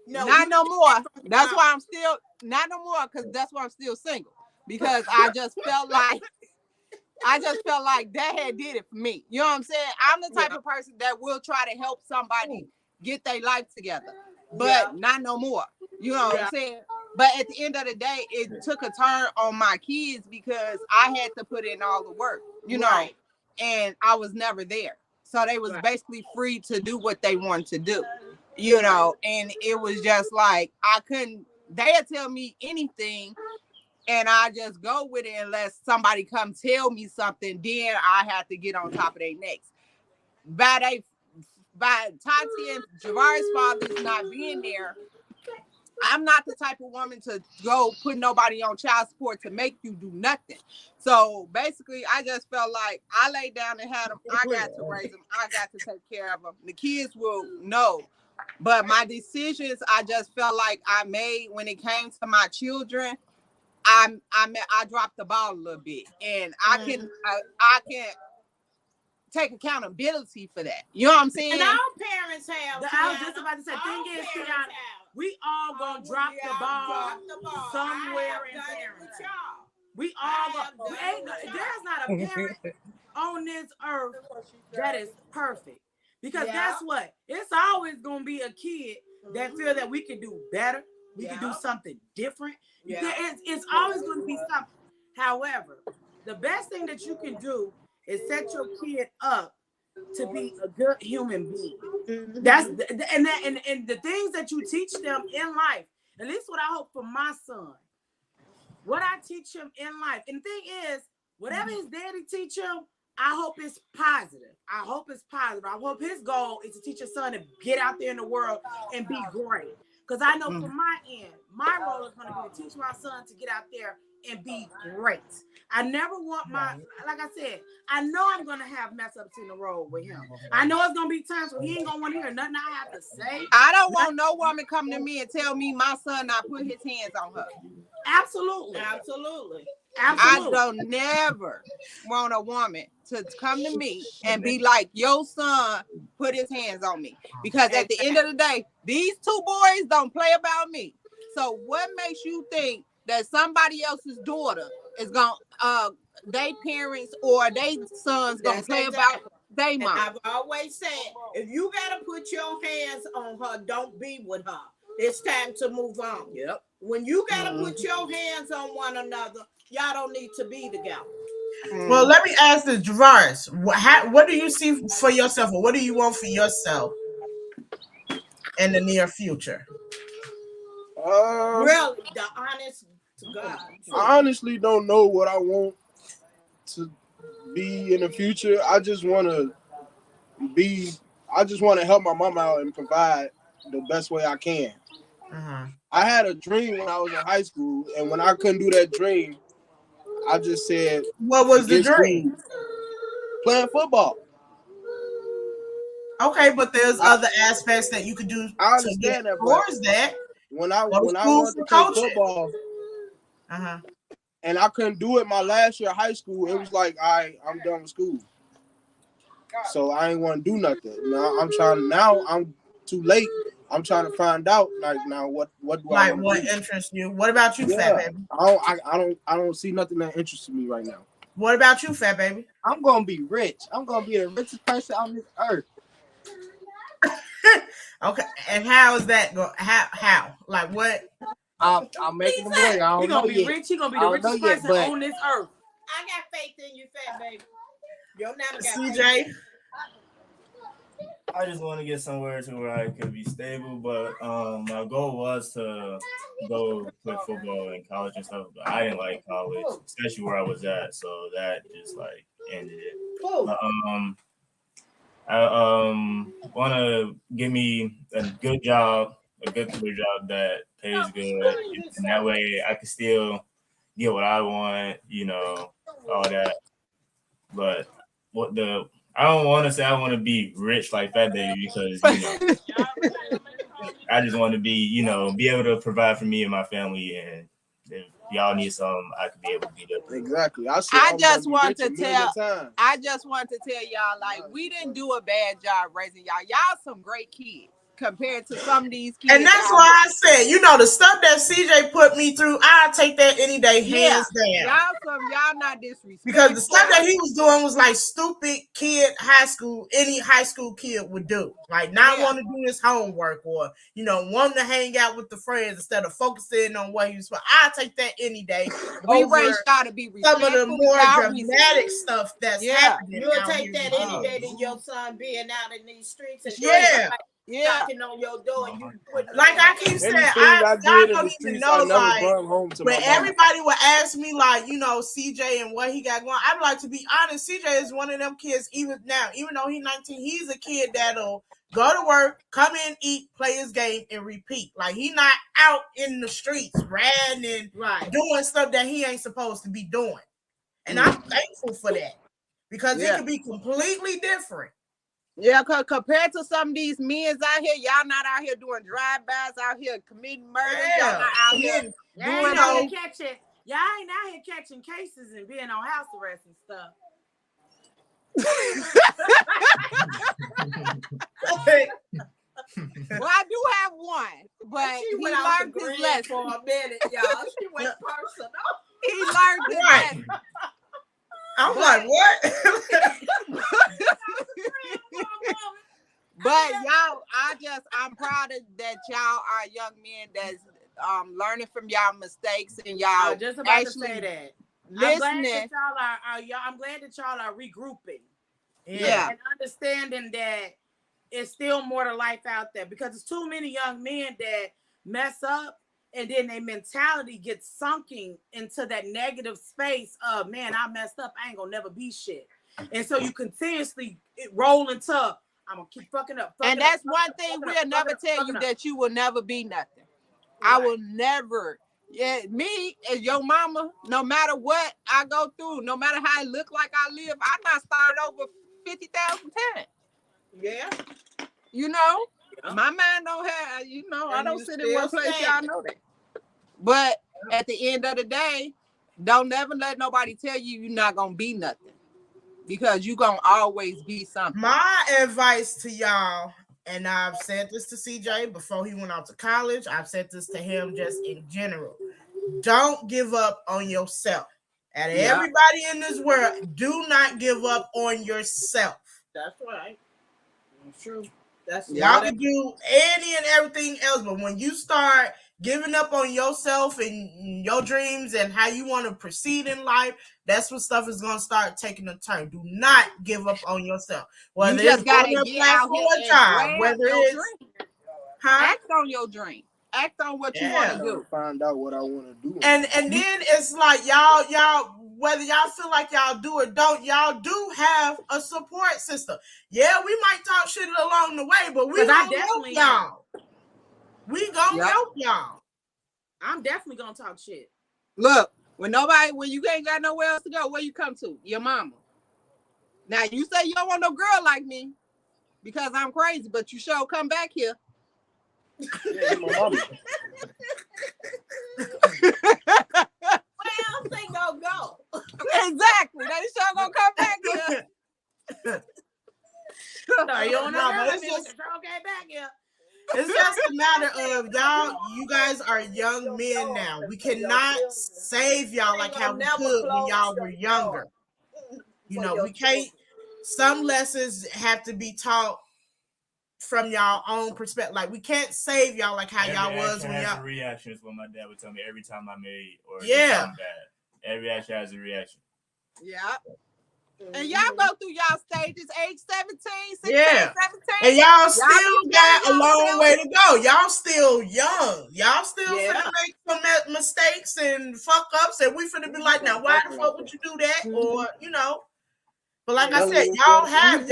Not no more. That's why I'm still not no more because that's why I'm still single because I just felt like that had did it for me. You know what I'm saying? I'm the type of person that will try to help somebody get their life together, but not no more. You know what I'm saying? But at the end of the day, it took a turn on my kids because I had to put in all the work, you know, and I was never there. So they was basically free to do what they wanted to do, you know, and it was just like, I couldn't, they'd tell me anything and I just go with it unless somebody come tell me something, then I have to get on top of their necks. By Tati and Javari's father's not being there, I'm not the type of woman to go put nobody on child support to make you do nothing. So basically, I just felt like I laid down and had them. I got to raise them. I got to take care of them. The kids will know. But my decisions, I just felt like I made when it came to my children. I dropped the ball a little bit, and I can take accountability for that. You know what I'm saying? And our parents have. I was just about to say, thing is, Kianna, we all gonna drop the ball somewhere in parenting. We all there's not a parent on this earth that is perfect. Because guess what? It's always gonna be a kid that feel that we can do better. We can do something different. It's always gonna be something. However, the best thing that you can do is set your kid up to be a good human being. That's and the things that you teach them in life. At least what I hope for my son. What I teach him in life. And the thing is, whatever his daddy teach him, I hope it's positive. I hope it's positive. I hope his goal is to teach his son to get out there in the world and be great. Because I know from my end, my role is going to be to teach my son to get out there and be great. I never want like I said, I know I'm going to have mess ups in the road with him. I know it's going to be times where he ain't going to want to hear nothing I have to say. I don't want no woman come to me and tell me my son not put his hands on her. Absolutely. I don't never want a woman to come to me and be like, your son put his hands on me. Because at the end of the day, these two boys don't play about me. So what makes you think that somebody else's daughter is going to, they parents or they sons going to play about they mom? I've always said, if you got to put your hands on her, don't be with her. It's time to move on. Yep. When you got to put your hands on one another, y'all don't need to be together. Well, let me ask this, Javaris. What do you see for yourself, or what do you want for yourself in the near future? Really, the honest to God. I honestly don't know what I want to be in the future. I just want to help my mom out and provide the best way I can. I had a dream when I was in high school, and when I couldn't do that dream, I just said, what was the dream? Playing football. Okay, but there's other aspects that you could do. I understand that. Towards that, when I wanted to play football, and I couldn't do it my last year of high school, it was like, I'm done with school. So I ain't want to do nothing. Now I'm too late. I'm trying to find out now what do I want what interests you? What about you, Fat Baby? I don't see nothing that interests me right now. What about you, Fat Baby? I'm gonna be rich. I'm gonna be the richest person on this earth. Okay, and how is that going? How? Like what? I'm making the money. I don't know gonna be yet. rich. He gonna be the richest person on this earth. I got faith in you, Fat Baby. Your nana got CJ. faith. I just want to get somewhere to where I could be stable, but my goal was to go play football in college and stuff, but I didn't like college, especially where I was at, so that just like ended it. But, I want to give me a good job, a good career job that pays good, and that way I can still get what I want, all that. But I don't want to say I want to be rich like Fat Baby because, I just want to be, be able to provide for me and my family. And if y'all need something, I could be able to be there. Exactly. I just want to tell y'all, like, we didn't do a bad job raising y'all. Y'all some great kids. compared to some of these kids. And that's why I said, you know, the stuff that CJ put me through, I'll take that any day, hands down. Y'all not disrespectful. Because the stuff that he was doing was like stupid kid any high school kid would do. Like not want to do his homework or, you know, wanting to hang out with the friends instead of focusing on what he was. I'll take that any day. We raised y'all to be some of the more dramatic stuff that's happening. You'll take that any day than your son being out in these streets and knocking on your door. And you put like I keep saying, I don't even know, like, when everybody would ask me, like, you know, CJ and what he got going, I'd like to be honest. CJ is one of them kids, even now, even though he's 19, he's a kid that'll go to work, come in, eat, play his game, and repeat. Like, he not out in the streets ratting and doing stuff that he ain't supposed to be doing. And I'm thankful for that because it could be completely different. Yeah, because compared to some of these men out here, y'all not out here doing drive-bys, out here committing murder. Y'all not out here doing y'all ain't out here catching cases and being on house arrest and stuff. Well, I do have one, but he learned his lesson for a minute, y'all. She went personal. He learned his lesson. I'm like, what? But y'all, I'm proud of that y'all are young men that's learning from y'all mistakes and y'all. I was just about to say that. Listening. I'm glad that y'all are regrouping. Yeah. And understanding that it's still more to life out there because there's too many young men that mess up and then their mentality gets sunken into that negative space of, man, I messed up. I ain't gonna never be shit. And so you continuously roll into, I'm gonna keep fucking up. And that's one thing we'll never tell you, that you will never be nothing. Right. I will never. Yeah, me as your mama, no matter what I go through, no matter how I look like I live, I not started over 50,000 times. Yeah. You know, my mind don't have, you know, and I don't sit in one place, y'all know that. But at the end of the day, don't never let nobody tell you you're not going to be nothing. Because you're going to always be something. My advice to y'all, and I've said this to CJ before he went out to college. I've said this to him just in general. Don't give up on yourself. And everybody in this world, do not give up on yourself. That's right. That's true. That's y'all can do any and everything else, but when you start giving up on yourself and your dreams and how you want to proceed in life, that's when stuff is going to start taking a turn. Do not give up on yourself. Whether you just got to get out here and job, whether it's act on your dream. Act on what you want to do. Find out what I want to do. And then it's like y'all, whether y'all feel like y'all do or don't, y'all do have a support system. Yeah, we might talk shit along the way, but we gonna help y'all. We gonna help y'all. I'm definitely gonna talk shit. Look, when you ain't got nowhere else to go, where you come to? Your mama. Now you say you don't want no girl like me because I'm crazy, but you sure come back here. Yeah, my mama. Where else they gonna go? Exactly. They sure gonna come back here. No, you don't know. It's just a matter of you guys are young men now. We cannot save y'all like how we could when y'all were younger. You know, we can't, some lessons have to be taught from y'all own perspective. Like, we can't save y'all like how y'all was when y'all. Every reaction is what my dad would tell me every time I made or something bad. Every action has a reaction. Yeah. And y'all go through y'all stages, age 17, 16, 17. And y'all still got a long way to go. Y'all still young. Y'all still finna make some mistakes and fuck ups. And we finna be like, now, why the fuck would you do that? Or, you know. But like I said, y'all have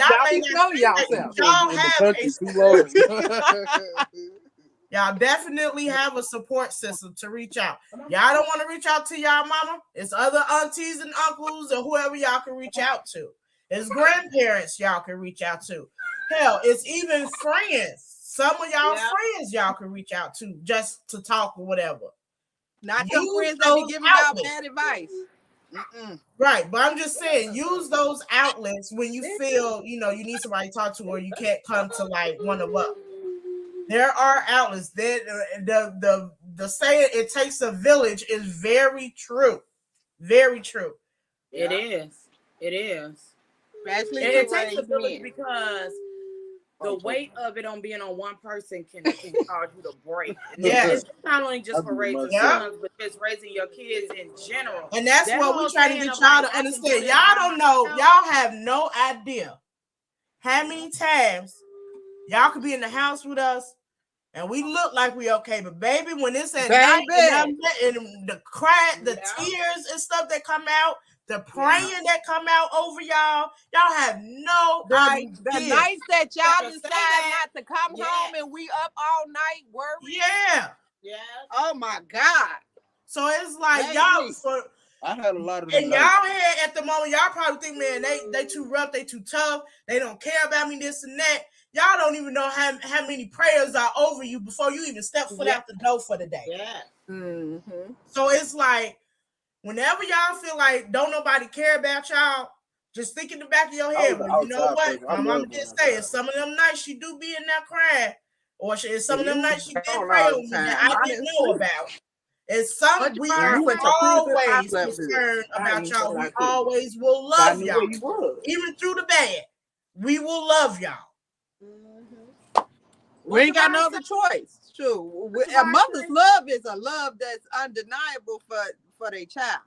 y'all definitely have a support system to reach out. Y'all don't want to reach out to y'all mama. It's other aunties and uncles or whoever y'all can reach out to. It's grandparents y'all can reach out to. Hell, it's even friends. Some of y'all friends y'all can reach out to just to talk or whatever. Not your friends that be giving y'all bad advice. Right, but I'm just saying, use those outlets when you feel, you know, you need somebody to talk to or you can't come to like one of us. There are outlets. The saying "it takes a village" is very true. Very true. It is. It is. Especially And to it takes a raise village men. because the weight of it on being on one person can cause you to break. Yeah. It's not only just for raising Yeah. sons, but just raising your kids in general. And that's That what whole we try to saying get of, y'all like, to I can do understand. this Y'all by don't know. myself. Y'all have no idea how many times y'all could be in the house with us and we look like we okay, but baby, when it's at night and the cry, the tears and stuff that come out, the praying that come out over y'all have no idea. The nights that y'all Better say decide that. not to come Yes. home and we up all night worried. Yeah. Yeah. Oh my God. So it's like Baby. y'all I had a lot of and them. y'all head at the moment, y'all probably think, man, they too rough, they too tough, they don't care about me, this and that. Y'all don't even know how many prayers are over you before you even step foot out the door for the day. Yeah. Mm-hmm. So it's like, whenever y'all feel like don't nobody care about y'all, just think in the back of your head, well, you know what? My mama did say, some of them nights she do be in that crying, or some of them nights she did pray on me that I didn't know about. It's something we are always concerned about y'all. We always will love y'all. Even through the bad, we will love y'all. We ain't got no other choice. True. A mother's love is a love that's undeniable for their child.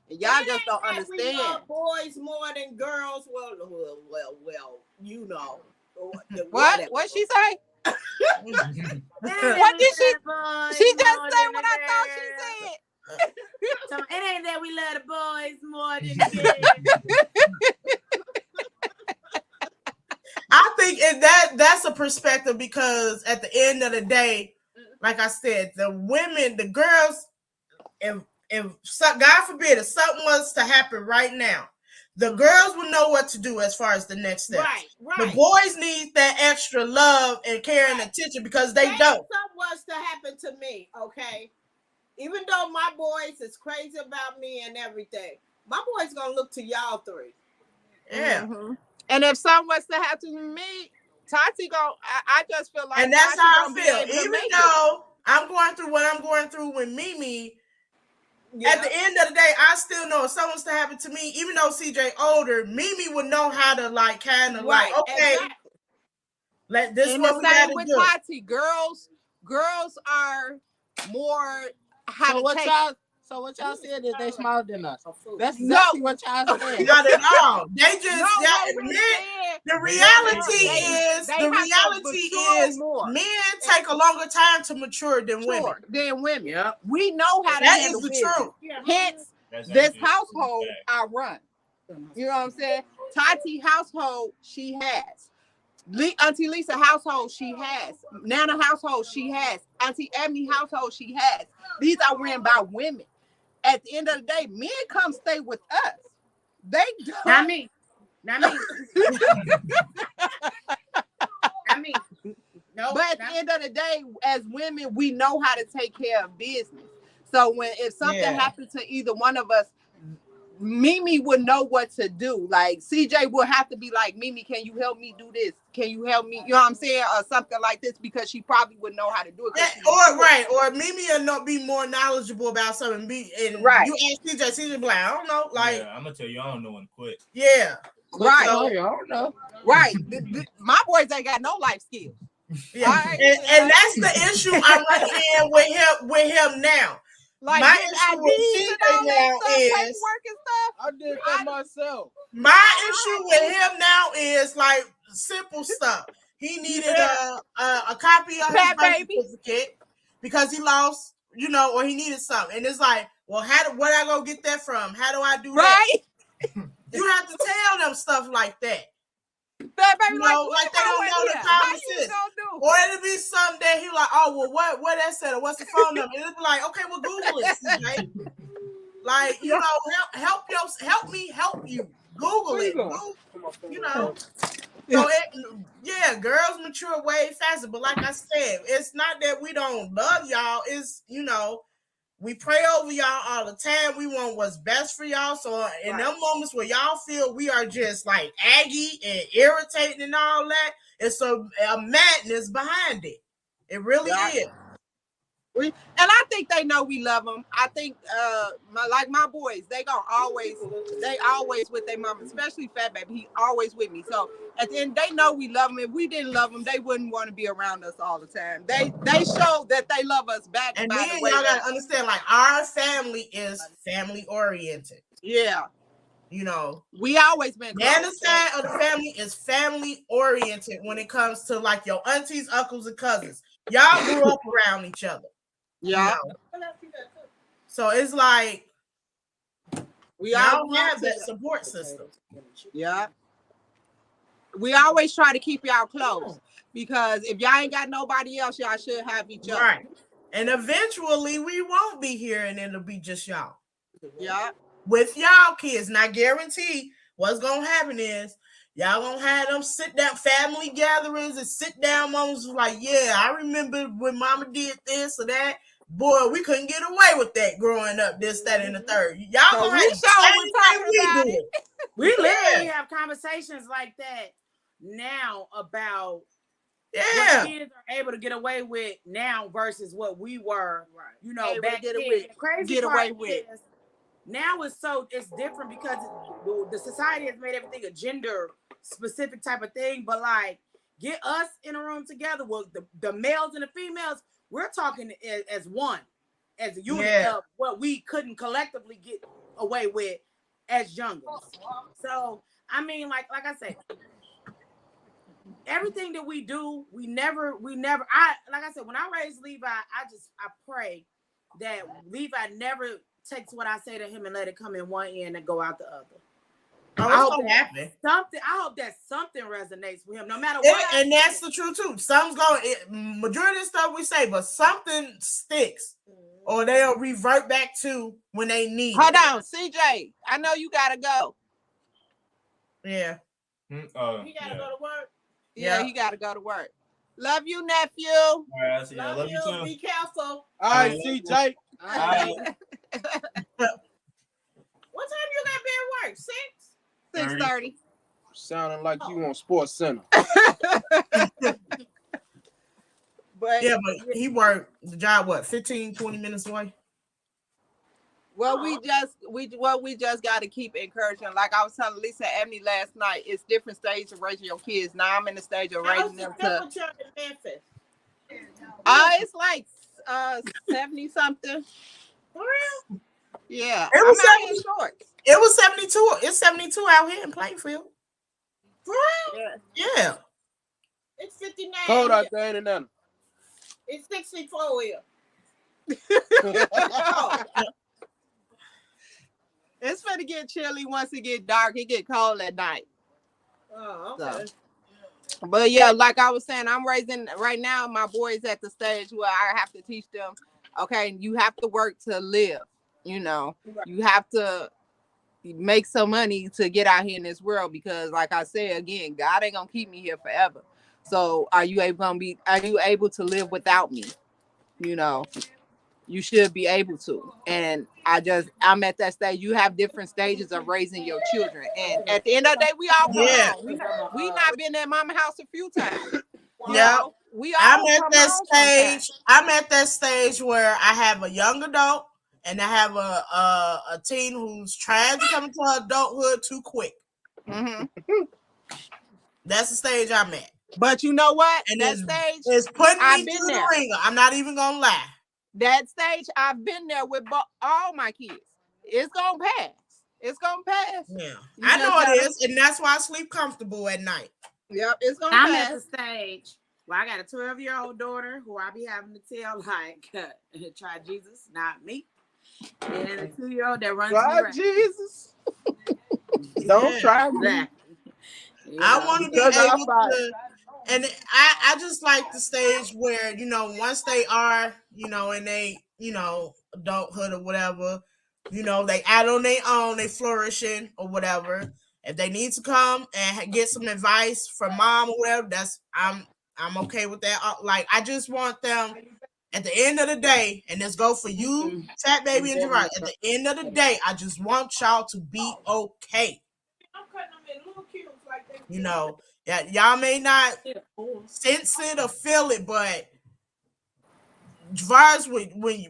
And y'all just don't understand. We love boys more than girls. Well, you know. What? What she say? What did she? She just said what I thought she said. So it ain't that we love the boys more than the kids. I think that's a perspective, because at the end of the day, like I said, the women, the girls, if God forbid, if something was to happen right now, the girls will know what to do as far as the next step. Right. The boys need that extra love and care and attention, because they don't. If something was to happen to me, okay, even though my boys is crazy about me and everything, my boys gonna look to y'all three. Yeah. Mm-hmm. And if something was to happen to me, Tati I just feel like, and that's Tati how I gonna feel. be able to Even make though I'm going through what I'm going through with Mimi, at the end of the day, I still know if something's to happen to me, even though CJ older, Mimi would know how to like kind of like, okay, let this and what the we gotta same with do. Tati. Girls are more how to take. So what y'all said is they smaller than us. That's No. exactly what y'all said. Not at all. They just the reality is men take a longer time to mature than women. Yep. We know how to That handle is the business. truth. Hence, this household I run. You know what I'm saying? Tati household she has. Auntie Lisa household she has. Nana household she has. Auntie Ebony household she has. These are ran by women. At the end of the day, men come stay with us. They don't. Not me. Not me. Not me. No. But at the end of the day, as women, we know how to take care of business. So if something happens to either one of us, Mimi would know what to do. Like CJ would have to be like, Mimi, can you help me do this? Can you help me? You know what I'm saying? Or something like this, because she probably would know how to do it. Or Mimi will not be more knowledgeable about something. You ask CJ be like, I don't know. Like, I'm gonna tell you, I don't know when to quit. Yeah. Right. I don't know. Right. My boys ain't got no life skills. Yeah. Right. And that's the issue I'm running in with him now. Like my issue with CJ now is I did that myself. My issue with him now is like simple stuff. He needed a copy of his birth certificate because he lost, or he needed something. And it's like, well, where I go get that from? How do I do that? You have to tell them stuff like that. Like they don't know the common sense. Or it'll be something that he like, oh, well, what that said, or what's the phone number? It'll be like, okay, well, Google it, CJ. Like, help me help you. Google it. So girls mature way faster. But like I said, it's not that we don't love y'all. It's, we pray over y'all all the time. We want what's best for y'all. So in them moments where y'all feel we are just like aggy and irritating and all that, it's a madness behind it. It really Yeah. is. And I think they know we love them. I think, my boys, they always with their mom, especially Fat Baby. He always with me. So at the end, they know we love them. If we didn't love them, they wouldn't want to be around us all the time. They show that they love us back. And by then the way y'all gotta understand, like, our family is family oriented. Yeah. You know, we always been the other side of the family is family oriented when it comes to like your aunties, uncles, and cousins. Y'all grew up around each other. Yeah. You know? So it's like we all have that support system. Yeah. We always try to keep y'all close because if y'all ain't got nobody else, y'all should have each other. Right. And eventually we won't be here and it'll be just y'all. Yeah. With y'all kids. And I guarantee what's gonna happen is y'all gonna have them sit down family gatherings and sit down moments like, yeah, I remember when mama did this or that. Boy, we couldn't get away with that growing up, this, that, and the third. Y'all gonna have we literally have conversations like that now about what kids are able to get away with now versus what we were, you know, able back to then. get away with. Now it's different because the society has made everything a gender specific type of thing. But like, get us in a room together with the males and the females. We're talking as one, as a unit of what we couldn't collectively get away with as youngers. So I mean, like I said, everything that we do, we never. Like I said, when I raised Levi, I pray that Levi never takes what I say to him and let it come in one end and go out the other. I hope that something resonates with him, no matter what. And that's the truth too. Something's going. Majority of stuff we say, but something sticks, or they'll revert back to when they need. Hold on, CJ. I know you gotta go. Yeah. He gotta go to work. Yeah, he gotta go to work. Love you, nephew. All right, so yeah, love you too. Be careful. All right, CJ. All right. What time you got to be at work? 6:30. Sounding like you on Sports Center. But he worked the job 15, 20 minutes away. Well, we just got to keep encouraging. Like I was telling Lisa and Ebony last night, it's different stages of raising your kids. Now I'm in the stage of raising them to. Memphis? It's like 70 something. For real? Yeah. It was I'm out in shorts. It was 72. It's 72 out here in Plainfield. For real? Yeah. It's 59. Cold out there, ain't it? It's 64 here. It's gonna get chilly once it get dark. It get cold at night. Oh, okay. So, but yeah, like I was saying, I'm raising right now. My boys at the stage where I have to teach them. Okay, you have to work to live. You know, you have to make some money to get out here in this world because, like I said again, God ain't gonna keep me here forever. So, are you able to live without me? You know. You should be able to. And I'm at that stage. You have different stages of raising your children. And at the end of the day, we all grown. We not been at mama house a few times. Yeah. I'm at that stage where I have a young adult and I have a teen who's trying to come into adulthood too quick. Mm-hmm. That's the stage I'm at. But you know what? And that stage is putting me through the ringer. I'm not even gonna lie. That stage, I've been there with all my kids. It's gonna pass. It's gonna pass. Yeah, I know it is, and that's why I sleep comfortable at night. Yep, it's gonna pass. I'm at the stage where I got a 12-year-old daughter who I be having to tell like, try Jesus, not me, and a 2-year-old that runs try me Jesus. Don't try me. Exactly. I want to be able to. And I just like the stage where, you know, once they are, you know, and they, you know, adulthood or whatever, you know, they out on their own, they flourishing or whatever. If they need to come and get some advice from mom or whatever, I'm okay with that. Like, I just want them at the end of the day, and this go for you, Fat Baby and Gerard. At the end of the day, I just want y'all to be okay. You know. Yeah, y'all may not sense it or feel it, but Javaris,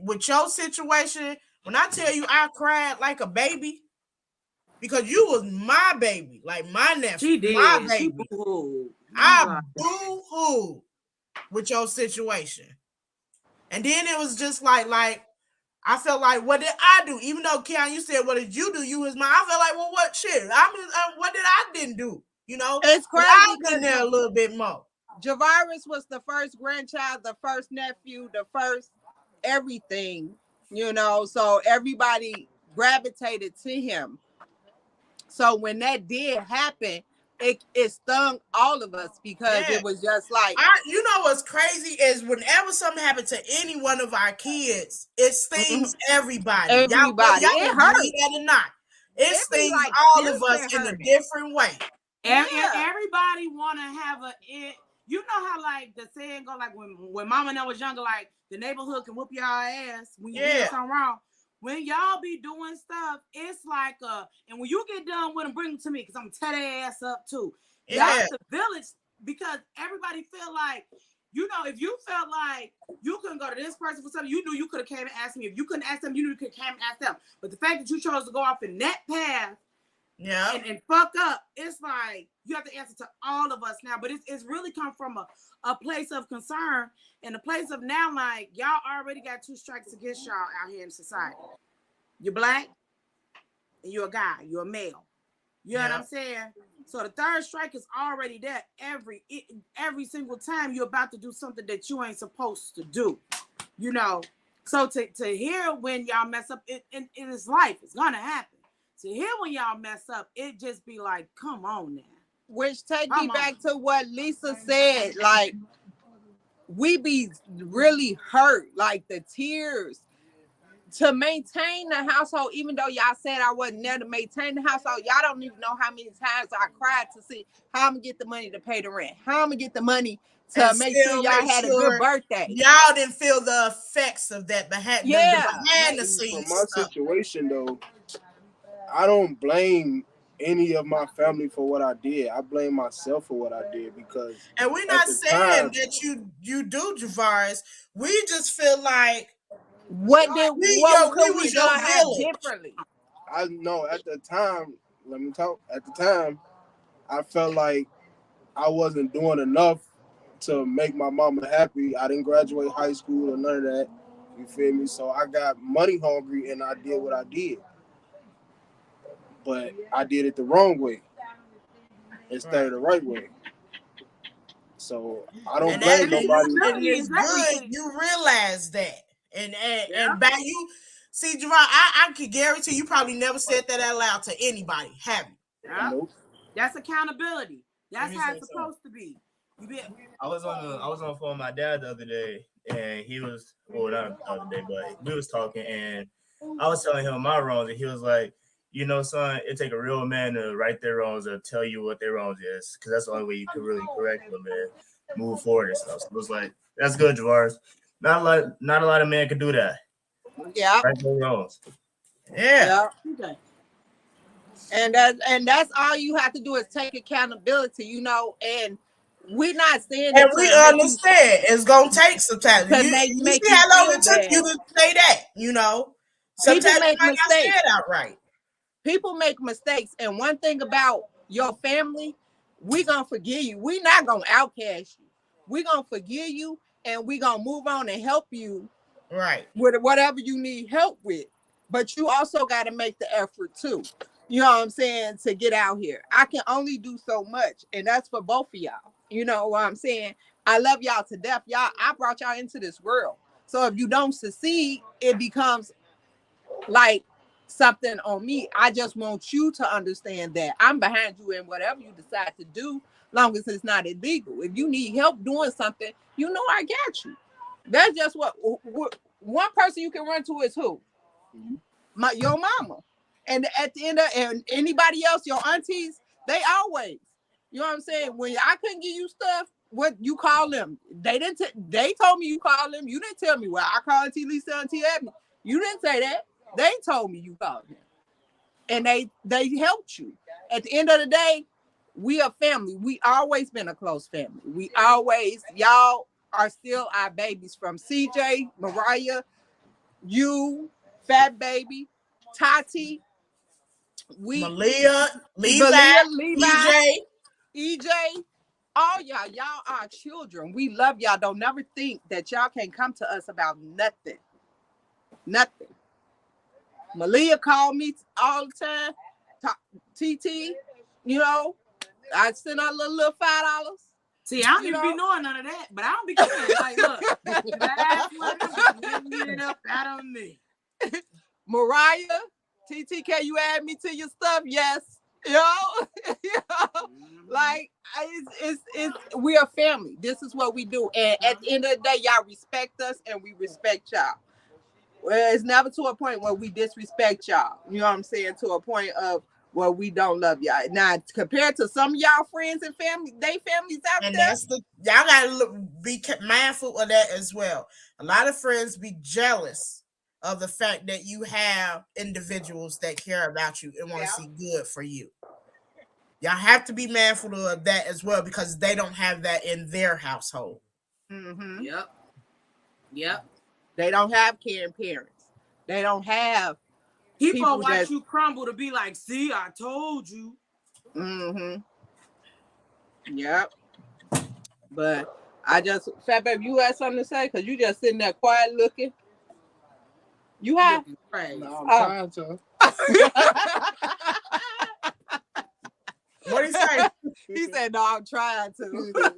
with your situation, when I tell you I cried like a baby, because you was my baby, like my nephew, She did. my She baby. boo-hooed. I boo-hooed with your situation. And then it was just like I felt like, what did I do? Even though Kianna, you said, what did you do? You was mine. I felt like, well, what shit? What did I didn't do? You know, It's crazy. I was in there a little bit more. Javaris was the first grandchild, the first nephew, the first everything, you know, so everybody gravitated to him. So when that did happen, it stung all of us because it was just like, you know what's crazy is whenever something happened to any one of our kids, it stings everybody. Everybody. Y'all It can hurt. believe that or not. It stings like all of us in a different way. And everybody want to have you know how like the saying go, like when mama and I was younger, like the neighborhood can whoop y'all ass when you do something wrong. When y'all be doing stuff, it's like and when you get done with them, bring them to me because I'm gonna tear their ass up too. That's the village, because everybody feel like, you know, if you felt like you couldn't go to this person for something, you knew you could have came and asked me. If you couldn't ask them, you knew you could have came and ask them. But the fact that you chose to go off in that path, and fuck up, it's like you have to answer to all of us now. But it's really come from a place of concern and a place of now, like, y'all already got 2 strikes against y'all out here in society. You're black and you're a guy, you're a male. You know what I'm saying? So the 3rd strike is already there every single time you're about to do something that you ain't supposed to do. You know, so to hear when y'all mess up, it is life. It's gonna happen. To hear when y'all mess up, it just be like, come on now. Which take me back to what Lisa said, like, we be really hurt, like the tears. To maintain the household, even though y'all said I wasn't there to maintain the household, y'all don't even know how many times I cried to see how I'm gonna get the money to pay the rent, how I'm gonna get the money to make sure y'all had a good birthday. Y'all didn't feel the effects of that behind the scenes. For my situation though, I don't blame any of my family for what I did. I blame myself for what I did, because and we're not saying that you do, Javaris. We just feel like what could we done have differently? I know at the time, let me talk. At the time, I felt like I wasn't doing enough to make my mama happy. I didn't graduate high school or none of that. You feel me? So I got money hungry and I did what I did. But I did it the wrong way instead of the right way. So I don't blame nobody. It's good you realize that. And by you, see, Javon, I can guarantee you probably never said that out loud to anybody, have you? Nope. That's accountability. That's how it's supposed to be. I was on the phone with my dad the other day, and he was, well, not the other day, but we was talking, and I was telling him my wrongs, and he was like, you know, son, it take a real man to right their wrongs or tell you what their wrongs is, because that's the only way you can really correct them and move forward and stuff. So it was like, that's good, Javaris. Not a lot of men can do that. Yeah. Right their wrongs. Yeah. And that's all you have to do is take accountability, you know, and we're not saying and we understand it's gonna take some time. You see how long it took you to say that, you know. Sometimes people make you might not say it outright. People make mistakes, and one thing about your family, we gonna forgive you. We not gonna outcast you. We gonna forgive you, and we gonna move on and help you, right, with whatever you need help with. But you also got to make the effort too. You know what I'm saying? To get out here, I can only do so much, and that's for both of y'all. You know what I'm saying? I love y'all to death. Y'all, I brought y'all into this world. So if you don't succeed, it becomes like something on me. I just want you to understand that I'm behind you in whatever you decide to do, long as it's not illegal. If you need help doing something, you know I got you. That's just what one person you can run to is who? Your mama. And at the end of, and anybody else, your aunties, they always, you know what I'm saying? When I couldn't give you stuff, what you call them? They didn't. They told me you call them. You didn't tell me. Well, I call Auntie Lisa, Auntie Abby. You didn't say that. They told me you called them, and they helped you. At the end of the day, we are family. We always been a close family. We always, y'all are still our babies, from CJ, Mariah, you, Fat Baby, Tati, Malia, Levi, Levi, EJ. EJ, all y'all are children. We love y'all. Don't never think that y'all can't come to us about nothing. Nothing. Malia called me all the time. TT, you know, I send her a little $5. See, I don't even be knowing none of that, but I don't be caring. Like, look, last one, get up out of me. Mariah, TT, can you add me to your stuff? Yes. Like it's we are family. This is what we do, and at the end of the day, y'all respect us, and we respect y'all. Well, it's never to a point where we disrespect y'all. You know what I'm saying? To a point of where we don't love y'all. Now, compared to some of y'all friends and family, they families out And there. that's y'all gotta be mindful of that as well. A lot of friends be jealous of the fact that you have individuals that care about you and want to see good for you. Y'all have to be mindful of that as well, because they don't have that in their household. Mm-hmm. Yep. They don't have caring parents. They don't have people watch you crumble to be like, see, I told you. Mm-hmm. Yep. But I just, Fat Baby, you had something to say? Because you just sitting there quiet looking. You have? No, I'm trying to. What did he say? He said, no, I'm trying to.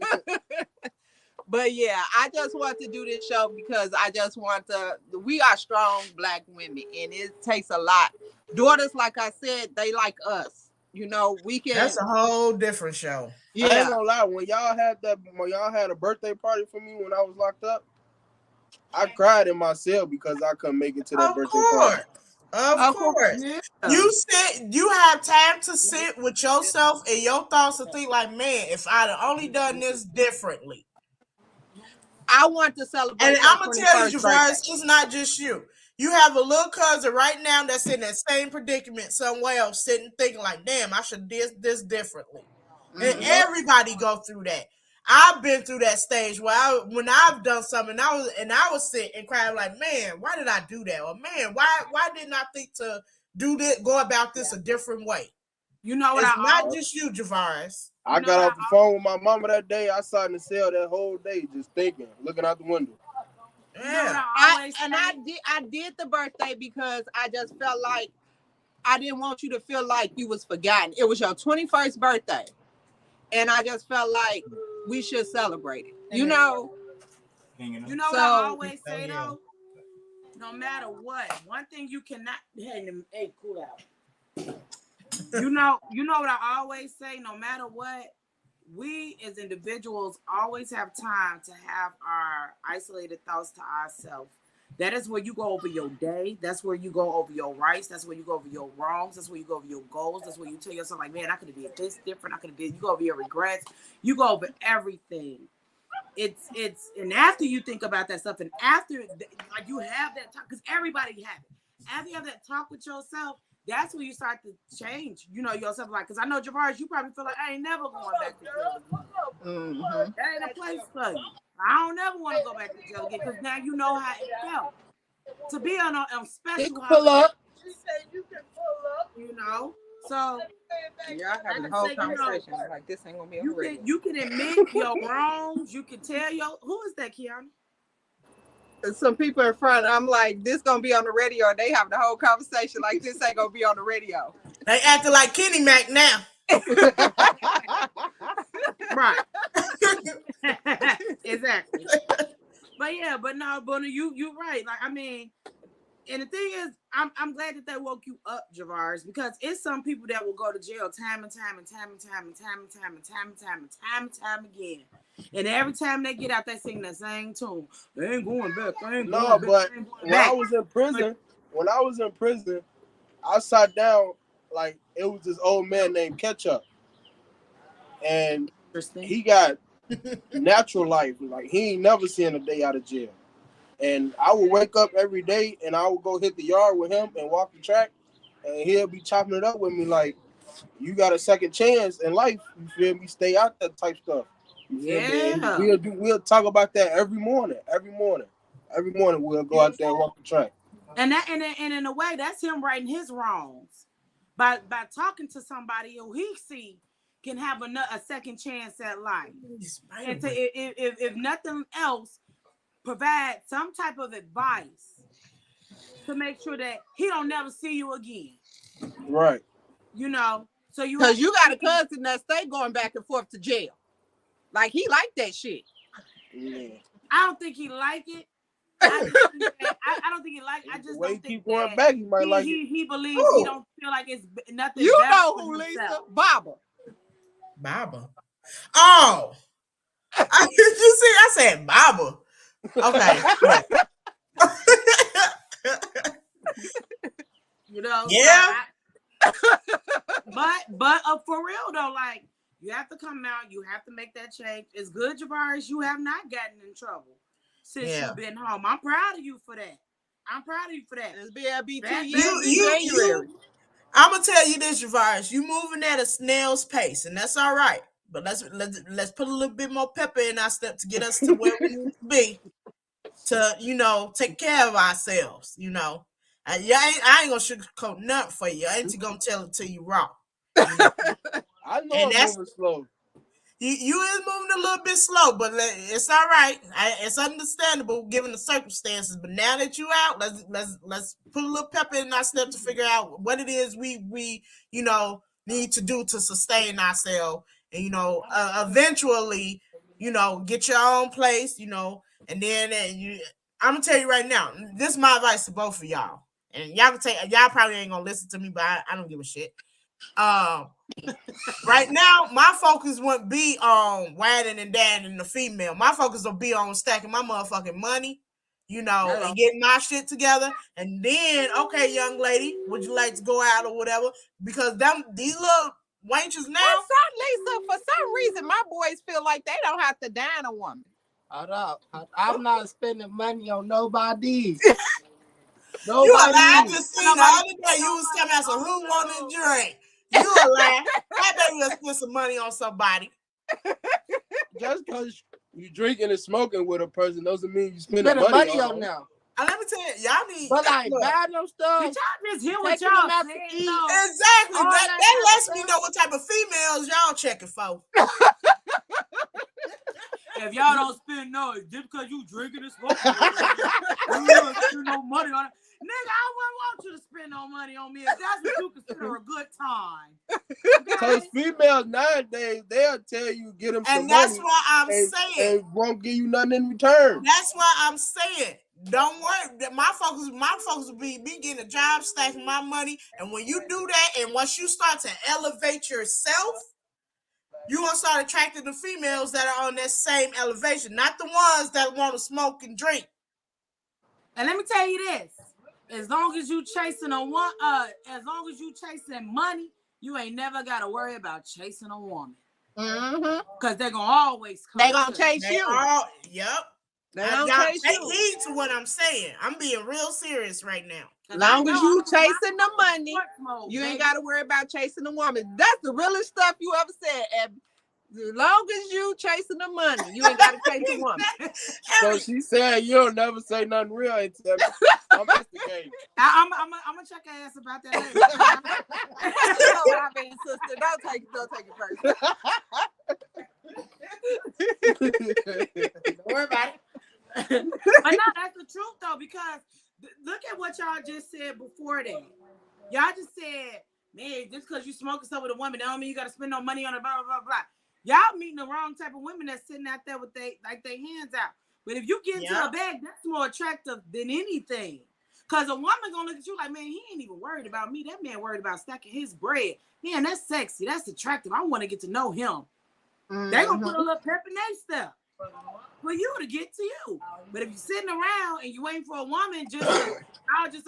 But yeah, I just want to do this show because I just want to, we are strong Black women, and it takes a lot. Daughters, like I said, they like us. You know, we can. That's a whole different show. Yeah. I ain't gonna lie, when y'all had a birthday party for me when I was locked up, I cried in my cell because I couldn't make it to that birthday party. Of course. Yeah. You have time to sit with yourself and your thoughts and think like, man, if I'd have only done this differently. I want to celebrate. And I'm gonna tell you, Javarius, it's not just you. You have a little cousin right now that's in that same predicament somewhere else, sitting thinking like, damn, I should do this differently. Mm-hmm. And everybody go through that. I've been through that stage where when I've done something, I was sitting and crying like, man, why did I do that? Or man, why didn't I think to do this, go about this a different way? You know what? It's not just you, Javarius. I got off the phone with my mama that day. I sat in the cell that whole day, just thinking, looking out the window. Yeah, I did the birthday because I just felt like I didn't want you to feel like you was forgotten. It was your 21st birthday, and I just felt like we should celebrate it. You know. You know what I always say though. No matter what, one thing you cannot. Hey, cool out. You know what I always say. No matter what, we as individuals always have time to have our isolated thoughts to ourselves. That is where you go over your day. That's where you go over your rights. That's where you go over your wrongs. That's where you go over your goals. That's where you tell yourself, like, man, I could have did this different. I could have did. You go over your regrets. You go over everything. It's and after you think about that stuff, and after like you have that talk, because everybody have it. After you have that talk with yourself, that's when you start to change, you know, yourself. Like, because I know, Javarius, you probably feel like, I ain't never going back to jail again. Mm-hmm. That ain't a place for you. I don't never want to go back to jail again, because now you know how it felt to be on a special pull up. She said you can pull up, you know. So y'all having a whole conversation. Like, this ain't gonna be a real. You can admit your wrongs. You can tell who is that, Kianna? Some people in front, I'm like, this gonna be on the radio, and they having the whole conversation like this ain't gonna be on the radio. They acting like Kenny Mac now. Right. Exactly. But yeah, but you right. Like, I mean, and the thing is, I'm glad that they woke you up, Javarius, because it's some people that will go to jail time and time again. And every time they get out, they sing that same tune. They ain't going back. No, but when I was in prison, I sat down, like, it was this old man named Ketchup. And he got natural life. Like, he ain't never seen a day out of jail. And I would wake up every day and I would go hit the yard with him and walk the track. And he'll be chopping it up with me like, you got a second chance in life. You feel me? Stay out that type stuff. Yeah. We'll talk about that every morning. Every morning we'll go out there and walk the track. And in a way, that's him righting his wrongs by talking to somebody who he see can have a second chance at life. And if nothing else, provide some type of advice to make sure that he don't never see you again. Right. You know, so because you got a cousin that stay going back and forth to jail. Like he like that shit. Yeah. I don't think he like it. I don't think he like. I just don't think keep going back. He might like it. He believes he don't feel like it's nothing. You know who, Lisa? Baba. Oh, you see, I said Baba. Okay. You know. Yeah. But for real though, like you have to come out. You have to make that change. It's good, Javaris. You have not gotten in trouble since you've been home. I'm proud of you for that. It's BLB 2 years in January. I'm gonna tell you this, Javaris. You moving at a snail's pace, and that's all right. But let's put a little bit more pepper in our step to get us to where we need to be. To take care of ourselves. I ain't gonna sugarcoat nothing for you. I ain't gonna tell it to you raw. I know I'm moving slow. You is moving a little bit slow, but it's all right. It's understandable given the circumstances. But now that you out, let's put a little pepper in our step to figure out what it is we need to do to sustain ourselves, and eventually get your own place, and then I'm gonna tell you right now. This is my advice to both of y'all, and y'all probably ain't gonna listen to me, but I don't give a shit. Right now, my focus won't be on whining and dadding the female. My focus will be on stacking my motherfucking money, and getting my shit together. And then, okay, young lady, would you like to go out or whatever? Because these little wenches now. Lisa, for some reason, my boys feel like they don't have to dine a woman. Hold up. I'm not spending money on nobody. You a lie. I just seen the other day you was talking about who wanted a drink. You a lie. I bet you'll spend some money on somebody. Just because you drinking and smoking with a person doesn't mean you spending money on them. Let me tell you, y'all need. But like buy them stuff. Did y'all just hear what y'all saying? Exactly. That lets me know what type of females y'all checking for. If y'all don't spend just because you drinking and smoking, you don't spend no money on it. Nigga, I wouldn't want you to spend no money on me if that's what you consider a good time. Because females nowadays, they'll tell you get them some money. And that's why I'm saying. And won't give you nothing in return. That's why I'm saying. Don't worry. My focus will be me getting a job, stacking my money. And when you do that, and once you start to elevate yourself, you're going to start attracting the females that are on that same elevation, not the ones that want to smoke and drink. And let me tell you this. As long as you chasing money, you ain't never got to worry about chasing a woman. Because they're going to always come. They're going to chase you. Yep. They're going to chase you. Take heed to what I'm saying. I'm being real serious right now. As long as you chasing the money, you ain't got to worry about chasing the woman. That's the realest stuff you ever said, Abby. As long as you chasing the money, you ain't got to chase the woman. So she said you'll never say nothing real until I'm investigating. I'm gonna check her ass about that later. You know what I mean, sister. Don't take it personal. Don't worry about it. But no, that's the truth though, because look at what y'all just said before that. Y'all just said, man, just because you smoking stuff with a woman, that don't mean you got to spend no money on it, blah, blah, blah, blah. Y'all meeting the wrong type of women that's sitting out there with their hands out. But if you get into a bag, that's more attractive than anything. Because a woman going to look at you like, man, he ain't even worried about me. That man worried about stacking his bread. Man, that's sexy. That's attractive. I want to get to know him. They going to put a little pep in their step for you to get to you. But if you're sitting around and you waiting for a woman just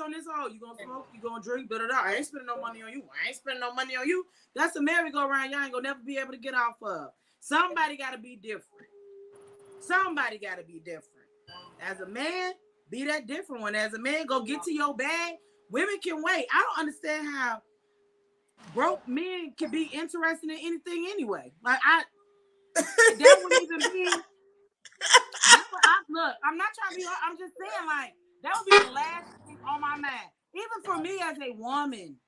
on this hole, you going to smoke, you going to drink, da-da-da. I ain't spending no money on you. I ain't spending no money on you. That's a merry-go-round y'all ain't going to never be able to get off of. Somebody got to be different. Somebody got to be different. As a man, be that different one. As a man, go get to your bag. Women can wait. I don't understand how broke men can be interested in anything anyway. Like, that wouldn't even be. Look, I'm not trying to be. I'm just saying, like, that would be the last thing on my mind. Even for me as a woman,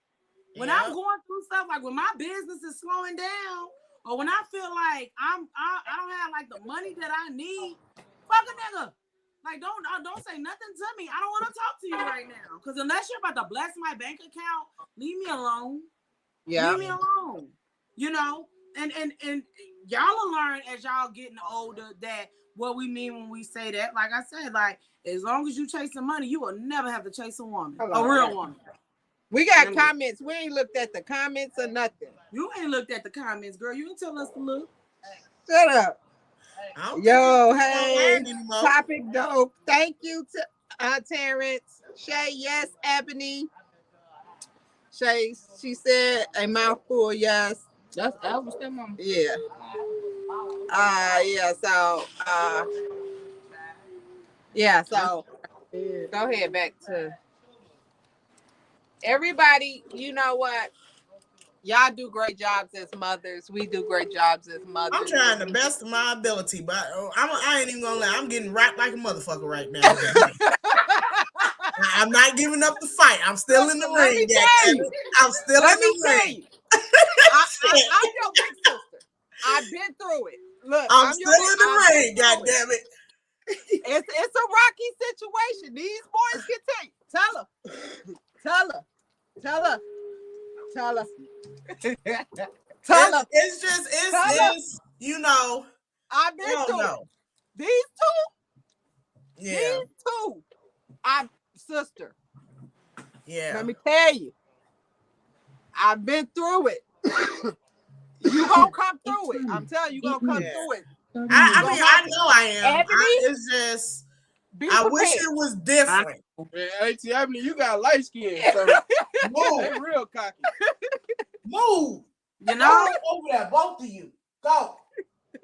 when I'm going through stuff, like when my business is slowing down, or when I feel like I don't have like the money that I need, fuck a nigga. Like, don't say nothing to me. I don't want to talk to you right now. Because unless you're about to bless my bank account, leave me alone. Yeah. Leave me alone. You know? And y'all will learn as y'all getting older that what we mean when we say that. Like I said, like, as long as you chase the money, you will never have to chase a woman. A real woman. We got comments. We ain't looked at the comments or nothing. You ain't looked at the comments, girl. You can tell us to look. Shut up. Yo, hey, topic dope. Thank you to Terrence. Shay, yes, Ebony. Shay, she said a mouthful, yes. That's Elvis, that mama. Yeah. Yeah, so go ahead back to everybody. You know what? Y'all do great jobs as mothers. We do great jobs as mothers. I'm trying the best of my ability, but I ain't even gonna lie. I'm getting wrapped like a motherfucker right now. I'm not giving up the fight. I'm still in the ring. I'm still in the ring. I'm your big sister. I've been through it. Look, I'm still in the ring. God damn it! It's a rocky situation. These boys can take. Tell her. It's just you know. I've been through it. These two. I'm sister. Yeah. Let me tell you. I've been through it. You gonna come through it. I'm telling you, gonna come through it. I mean, I know I am. It's just I wish it was different. Man, AT Ebony, you got light skin. So Move. they real cocky. Move. You know, over there, both of you. Go.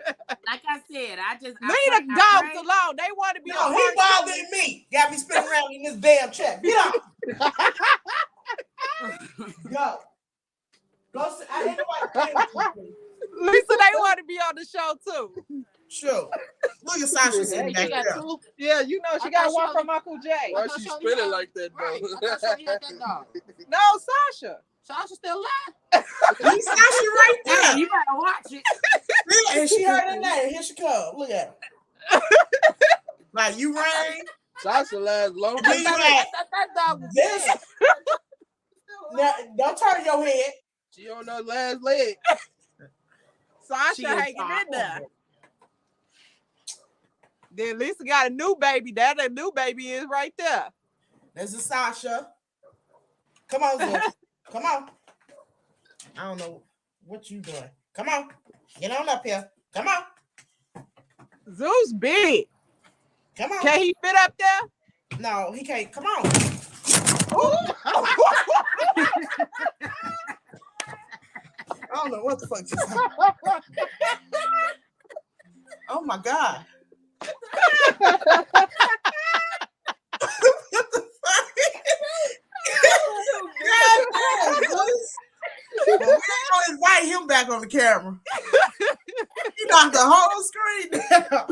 Like I said, leave the dogs alone. They want to be. No, he bothering me. Got me spinning around in this damn chair. Get up. Go. Go. I ain't nobody. Lisa, they want to be on the show too. Sure. Look at Sasha sitting back there. Yeah, you know she got one from Uncle Jay. Why she spinning like that, though? No, Sasha. Sasha still alive. Sasha right there. You better watch it. And she heard her name. Here she comes. Look at her. Like you rang. Sasha lasts long. That dog was this. Now, don't turn your head. She on her last leg. Sasha hanging in there. Then Lisa got a new baby. That a new baby is right there. This is Sasha. Come on, Zeus. Come on. I don't know what you doing. Come on. Get on up here. Come on. Zeus big. Come on. Can he fit up there? No, he can't. Come on. I don't know what the fuck just happened. Oh my God. What the fuck? We're gonna invite him back on the camera. He knocked the whole screen down.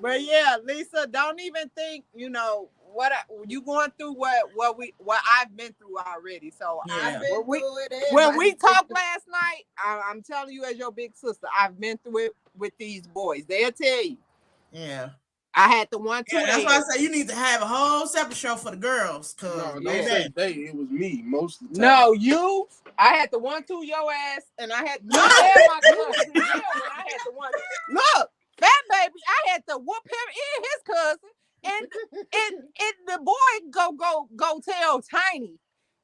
But yeah, Lisa, don't even think, you know, you going through what I've been through already. So I've been through it. When we talked last night, I'm telling you as your big sister, I've been through it with these boys. They'll tell you. Yeah. I had the one. That's why I say you need to have a whole separate show for the girls. Cause don't say they. It was me most of the time. No, you. I had the 1-2 your ass, and I had my cousin. When I had the one. Look, that baby, I had to whoop him and his cousin, and the boy go tell Tiny.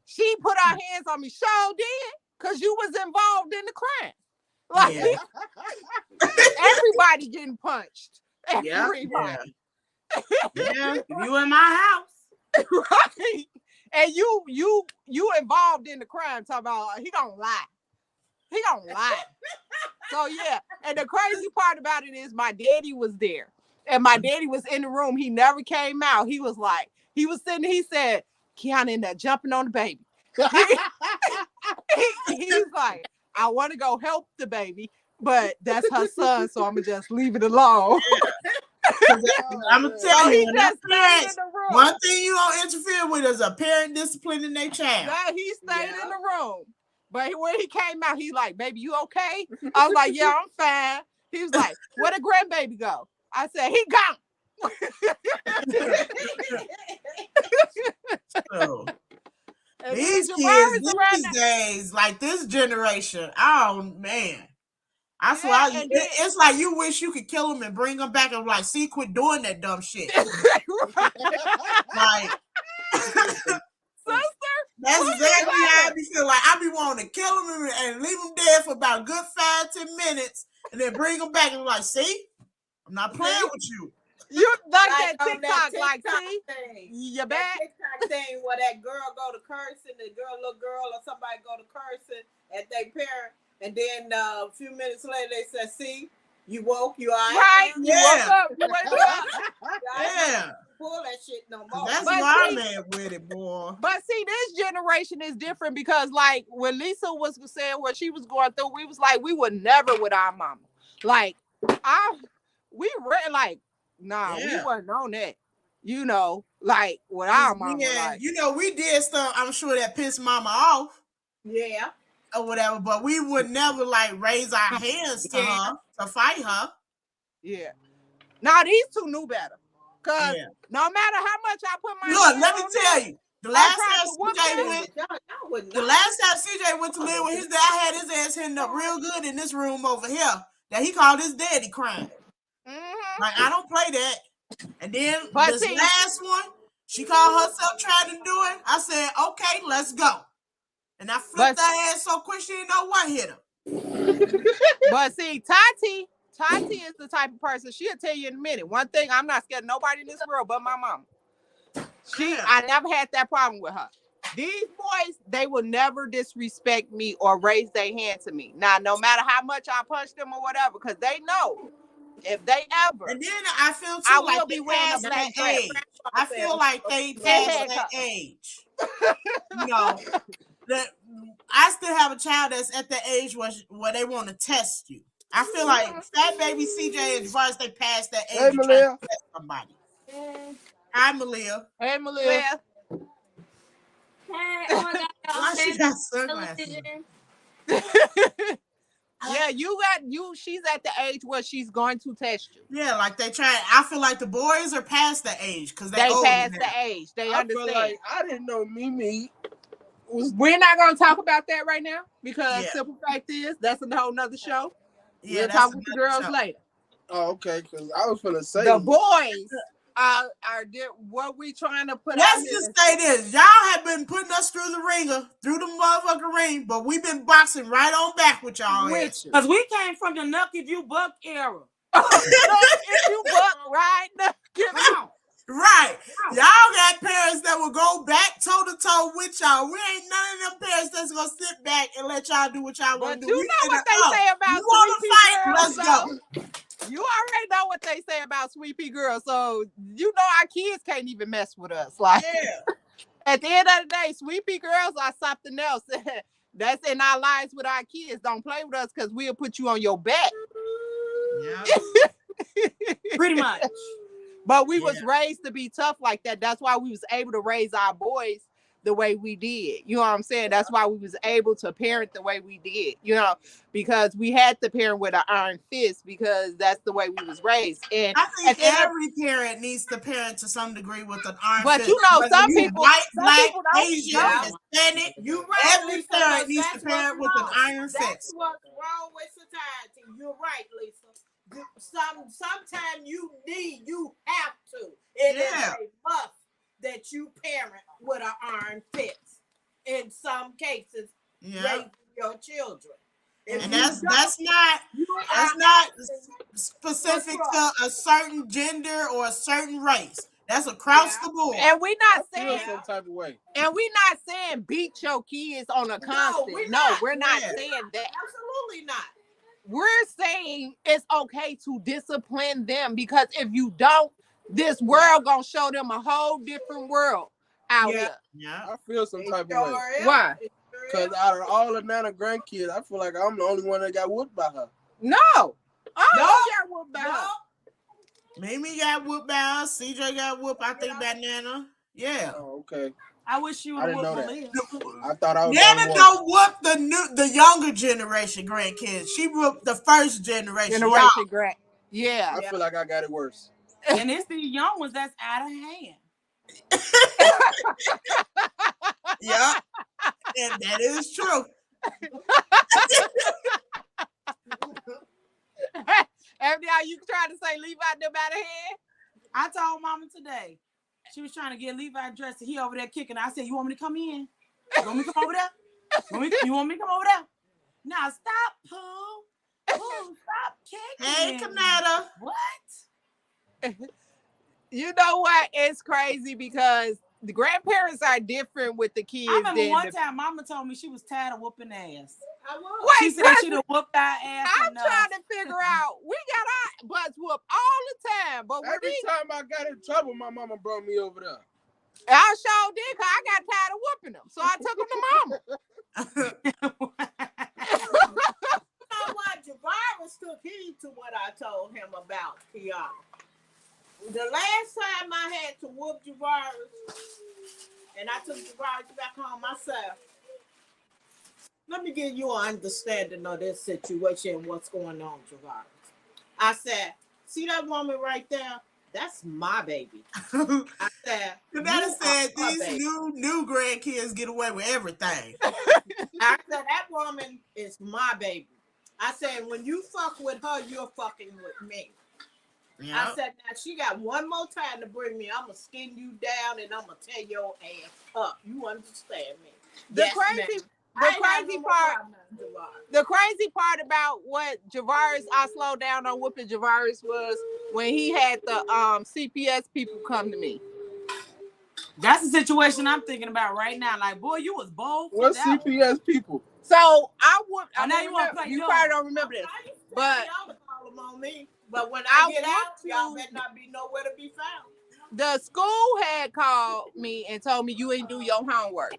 She put her hands on me. Sure did, cause you was involved in the crime. Like everybody getting punched. Everybody. Yeah. You in my house. Right. And you involved in the crime, talking about he gonna lie. He gonna lie. So yeah. And the crazy part about it is my daddy was there. And my daddy was in the room. He never came out. He was like, he was sitting, he said, Kianna in there jumping on the baby. He's like, I want to go help the baby, but that's her son, so I'm gonna just leave it alone. I'm gonna tell So you, he when just them stayed in parents, the room. one thing you don't interfere with is a parent disciplining their child. Yeah, he stayed in the room. But when he came out, he's like, baby, you okay? I was like, yeah, I'm fine. He was like, where the grandbaby go? I said, he gone. So, And these then kids Jamari's around these days, like this generation, oh man. I swear, and then- it's like you wish you could kill them and bring them back and like, see, quit doing that dumb shit. Like, that's exactly how I be feeling. Like I be wanting to kill them and leave them dead for about a good 5-10 minutes, and then bring them back and be like, see, I'm not playing with you. You like that on TikTok, that like, TikTok see, thing. you That back? TikTok thing where that girl go to cursing, little girl or somebody go to cursing at their parent, and then a few minutes later they say, see, you woke, you all right? Right? You woke up, you wake up. Yeah. Pull that shit no more. That's But why see- I'm mad with it, boy. But see, this generation is different because, like, when Lisa was saying what she was going through, we was like, we would never with our mama. Like, we read like, nah, we wasn't on that. You know, like with our mama. Yeah, like, you know, we did stuff, I'm sure, that pissed mama off. Yeah. Or whatever, but we would never like raise our hands to her, to fight her. Yeah. Now these two knew better. Cause no matter how much I put my Look, let me tell you, the last time CJ went to live with his dad, I had his ass hitting up real good in this room over here that he called his daddy crying. Like, I don't play that. And then this last one, she called herself trying to do it. I said, okay, let's go. And I flipped that ass so quick she didn't know what hit her. But see, Tati is the type of person, she'll tell you in a minute. One thing, I'm not scared of nobody in this world but my mama. I never had that problem with her. These boys, they will never disrespect me or raise their hand to me. Now, no matter how much I punch them or whatever, because they know if they ever. And then I feel too I like will be wearing a black dress. age. I feel like they passed that age. You know, that I still have a child that's at the age where they want to test you. I feel like Fat Baby CJ and Javarius, they passed that age to try to test somebody. Hi, Malia. Hey, Malia. Hey, oh my God, why she got sunglasses? Yeah, she's at the age where she's going to test you. Yeah, like they try. I feel like the boys are past the age because they past the age. They understand. Feel like I didn't know Mimi. We're not gonna talk about that right now because simple fact is that's a whole nother show. Yeah, we'll talk with the girls later. Oh, okay. Because I was gonna say the boys are what we trying to put. Let's just say this: y'all have been putting us through the ringer, through the motherfucking ring, but we've been boxing right on back with y'all. Because we came from the knuck if you buck era. If you buck right, right. Y'all got parents that will go back toe to toe with y'all. We ain't none of them parents that's gonna sit back and let y'all do what y'all want to do. You know what they say about you want to fight? Girls, Let's go. You already know what they say about Sweet Pea Girls, so you know our kids can't even mess with us. Like, at the end of the day, Sweet Pea Girls are something else. That's in our lives with our kids. Don't play with us because we'll put you on your back. Yeah. Pretty much. But we was raised to be tough like that. That's why we was able to raise our boys the way we did. You know what I'm saying? That's why we was able to parent the way we did, you know, because we had to parent with an iron fist because that's the way we was raised. And I think every parent needs to parent to some degree with an iron fist. But you know, some people, white, black, people don't. Asian, Hispanic, every parent needs to parent with an iron fist. That's what's wrong with society. You're right, Lisa. Sometimes you have to. It is a must that you parent with an iron fist. In some cases, raising your children. And that's not specific to a certain gender or a certain race. That's across the board. And we're not saying some type of way. And we're not saying beat your kids on a constant. We're not saying that. Absolutely not. We're saying it's okay to discipline them because if you don't, this world gonna show them a whole different world out here. Yeah, I feel some type of way. Why? Because out of all the Nana grandkids, I feel like I'm the only one that got whooped by her. No. Oh, no. Got whooped by her. Mimi got whooped by her. CJ got whooped, I think, by Nana. Yeah. Oh, okay. I wish you would whoop Malia. I thought I was. Nana don't whoop the younger generation grandkids. She whooped the first generation. Grand. Yeah. I feel like I got it worse. And it's the young ones that's out of hand. Yeah. And that is true. FDR, you trying to say Levi them out of hand? I told Mama today. She was trying to get Levi dressed, and he over there kicking. I said, "You want me to come in? You want me to come over there? You want me to come over there? Now stop, Pooh. Pooh, stop kicking." Hey, Kianna. What? You know what? It's crazy because the grandparents are different with the kids. I remember one time Mama told me she was tired of whooping ass. Wait, she said she'd have whooped our ass. I'm trying to figure out. We got our butts whooped all the time, but every time I got in trouble, my mama brought me over there. I sure did, because I got tired of whooping them, so I took them to Mama. You know what? Javaris took heed to what I told him about Kianna. The last time I had to whoop Javaris, and I took Javaris back home myself, let me give you an understanding of this situation and what's going on, Javaris. I said, see that woman right there? That's my baby. I said, Kianna said these new grandkids get away with everything. I said, that woman is my baby. I said, when you fuck with her, you're fucking with me. Yep. I said, now she got one more time to bring me. I'm going to skin you down and I'm going to tear your ass up. You understand me? The crazy part about what Javaris, I slowed down on whooping Javaris was when he had the CPS people come to me. That's the situation I'm thinking about right now. Like, boy, you was bold. What CPS people? So I whooped. I know you want to play. You probably don't remember this, but on me. But when I get out, y'all better not be nowhere to be found. The school had called me and told me you ain't do your homework.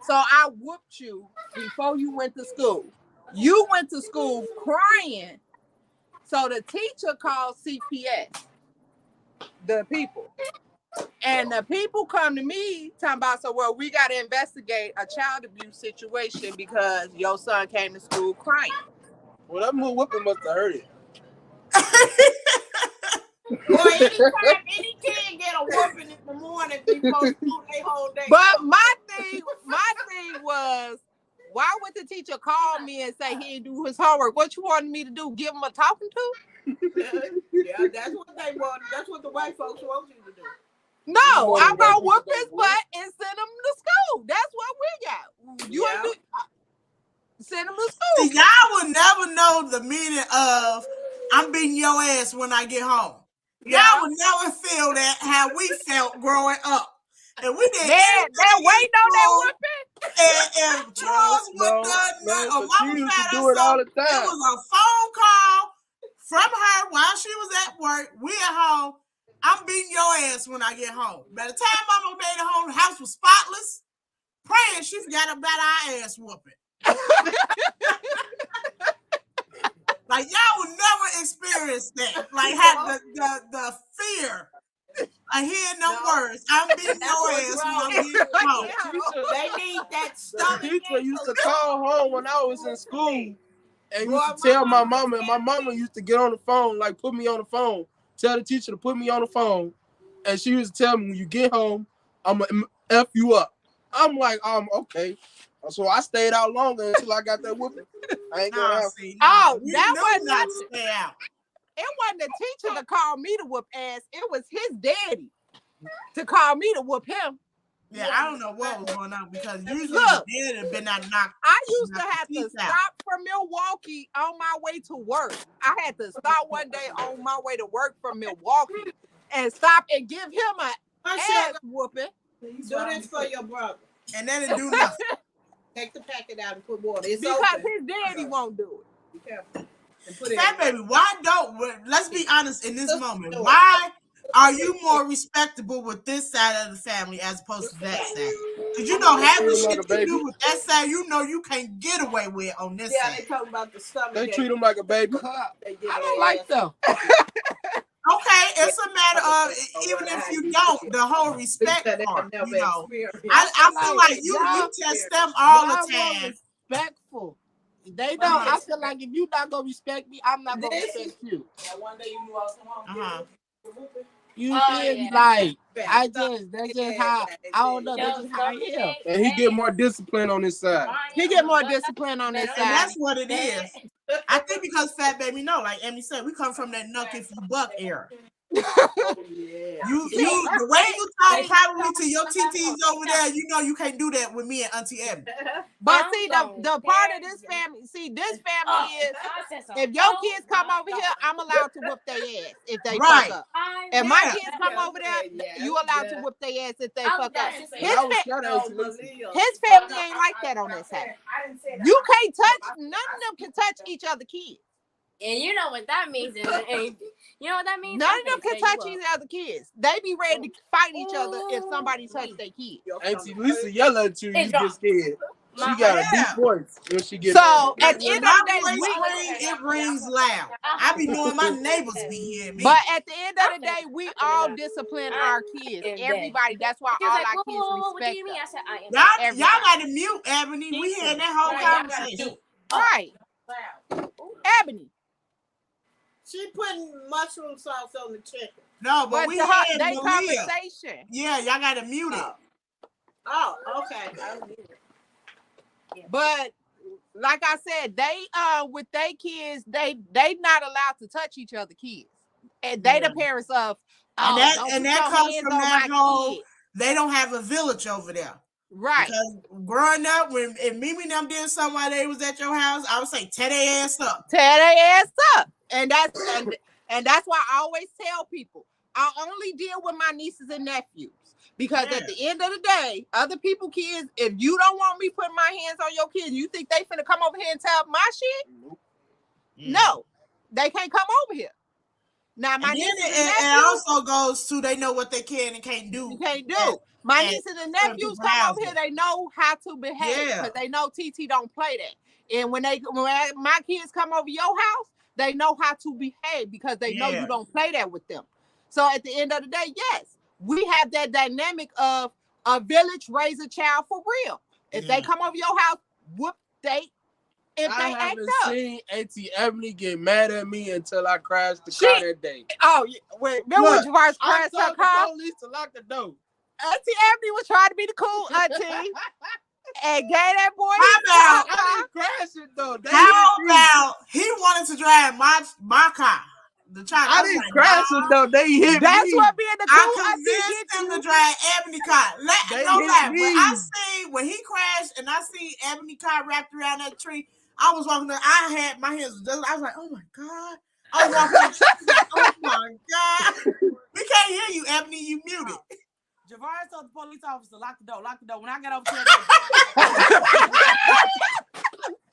So I whooped you before you went to school. You went to school crying. So the teacher called CPS, the people. And the people come to me talking about, so, well, we got to investigate a child abuse situation because your son came to school crying. Well, that little whooping must have hurt it. Boy, anytime any kid get a whooping in the morning before school, they whole day. But my thing was, why would the teacher call me and say he didn't do his homework? What you wanted me to do? Give him a talking to? Yeah, that's what they want. That's what the white folks want you to do. No, I'm gonna whoop his butt and send him to school. That's what we got. You send him to school. See, y'all will never know the meaning of I'm beating your ass when I get home. Y'all will never feel that how we felt growing up. And we did that waiting on that whooping. And Charles was she used to do it all the time. It was a phone call from her while she was at work. We at home. I'm beating your ass when I get home. By the time Mama made it home, the house was spotless. Praying she forgot about our ass whooping. Like y'all will never experience that. Like have the fear of hearing them words. I'm beating your ass when I'm getting home. They need that stuff. The teacher used to call home when I was in school and used to tell my mama, and my mama used to get on the phone, like put me on the phone, tell the teacher to put me on the phone, and she used to tell me, when you get home, I'm gonna F you up. I'm like, okay. So I stayed out longer until I got that whooping. I ain't gonna have that was not stay out. It wasn't the teacher to call me to whoop ass. It was his daddy to call me to whoop him. Yeah, I don't know what was going on because usually the daddy had been out knocked. I used to have to stop from Milwaukee on my way to work. I had to stop one day on my way to work from Milwaukee and stop and give him an ass whooping. Do this for your brother. And then it do nothing. Take the packet out and put water. It's because open. his daddy won't do it. Be careful. That baby, why don't? Let's be honest in this moment. Why are you more respectable with this side of the family as opposed to that side? Because you know half the shit you do with that side, you know you can't get away with on this Yeah, side. they talking about the stomach. They treat him like a baby. I don't like them. Okay, it's a matter of even if you don't, the whole respect part. You know, I feel like you test them all the time. Respectful. They don't. I feel like if you not gonna respect me, I'm not gonna respect you. One day you knew I was come home. You feel like that's just how I don't know. That's just how I am. And he get more discipline on his side. He get more discipline on his And side. that's what it is. I think because Fat Baby know, like Emmy said, we come from that nuck if you buck era. You the way you talk probably to your TTs over there, you know you can't do that with me and Auntie Emmy. But see, the part of this family, this family is if your kids come over here, I'm allowed to whoop their ass if they fuck up. If my kids come over there, you allowed to whoop their ass if they fuck up. His family ain't like that on this side. You can't touch, none of them can touch each other kids. And you know what that means. And you know what that means? None of them can touch each other kids. They be ready to fight each other if somebody touch their kids. Auntie Lisa yell at you, you get scared. She got a deep voice when she gets so at the end of the day, it rings loud. I be knowing my neighbors be hearing me. But at the end of the day, we all discipline our kids. Everybody. That's why all our kids respect us. Y'all got to mute Ebony. We had that whole conversation. Right. Ebony. She putting mushroom sauce on the chicken. No, but we had they Malia. Conversation. Yeah, y'all got to mute it. Oh, okay. But like I said, they with their kids, they not allowed to touch each other kids, and they the parents of. And that comes from that whole. They don't have a village over there. Right. Because growing up, when if Mimi and them did something while they was at your house, I would say, tear their ass up. Tear their ass up. And that's why I always tell people, I only deal with my nieces and nephews. Because at the end of the day, other people kids, if you don't want me putting my hands on your kids, you think they finna come over here and tell my shit? No. They can't come over here. Now my nieces and nephews, it also goes to they know what they can and can't do. You can't do. My nieces and nephews come over here, they know how to behave because they know TT don't play that. And when my kids come over your house, they know how to behave because they know you don't play that with them. So at the end of the day, yes, we have that dynamic of a village raise a child for real. If they come over your house, whoop they. If I they act haven't up. seen Auntie Ebony get mad at me until I crashed the car that day. Oh, remember when Javari's crashed her car? I told the police to lock the door. Auntie Ebony was trying to be the cool auntie. And gave that boy. How about I didn't crash it though. How about he wanted to drive my car? I didn't crash it though. They hit me. That's what being the cool I convinced him to drive Ebony car. No lie. When I see when he crashed and I see Ebony car wrapped around that tree, I was walking there. I had my hands. I was like, oh my god. I was walking. Oh my god. We can't hear you, Ebony. You muted. Javarius told the police officer, lock the door, lock the door. When I got over to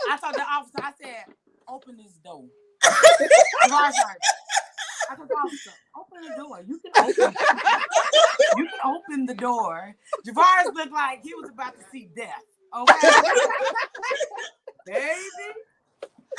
I told the officer, I said, open this door. Javarius I told the officer, open the door. You can open the door. Javarius looked like he was about to see death. Okay. Baby.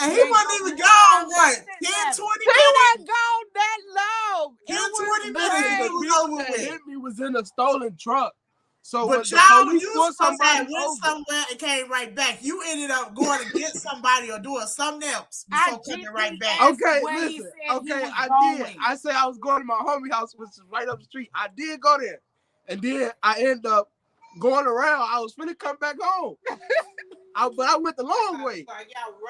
And he wasn't even gone, what? 10, 20 minutes? He wasn't gone that long. 10, 20 minutes, it was over with. Hit me was in a stolen truck. So but y'all, you was supposed to have went somewhere and came right back. You ended up going to get somebody or doing something else before coming right back. Okay, listen. Okay, I did. I said I was going to my homie house, which is right up the street. I did go there. And then I ended up going around. I was finna come back home. But I went the long way.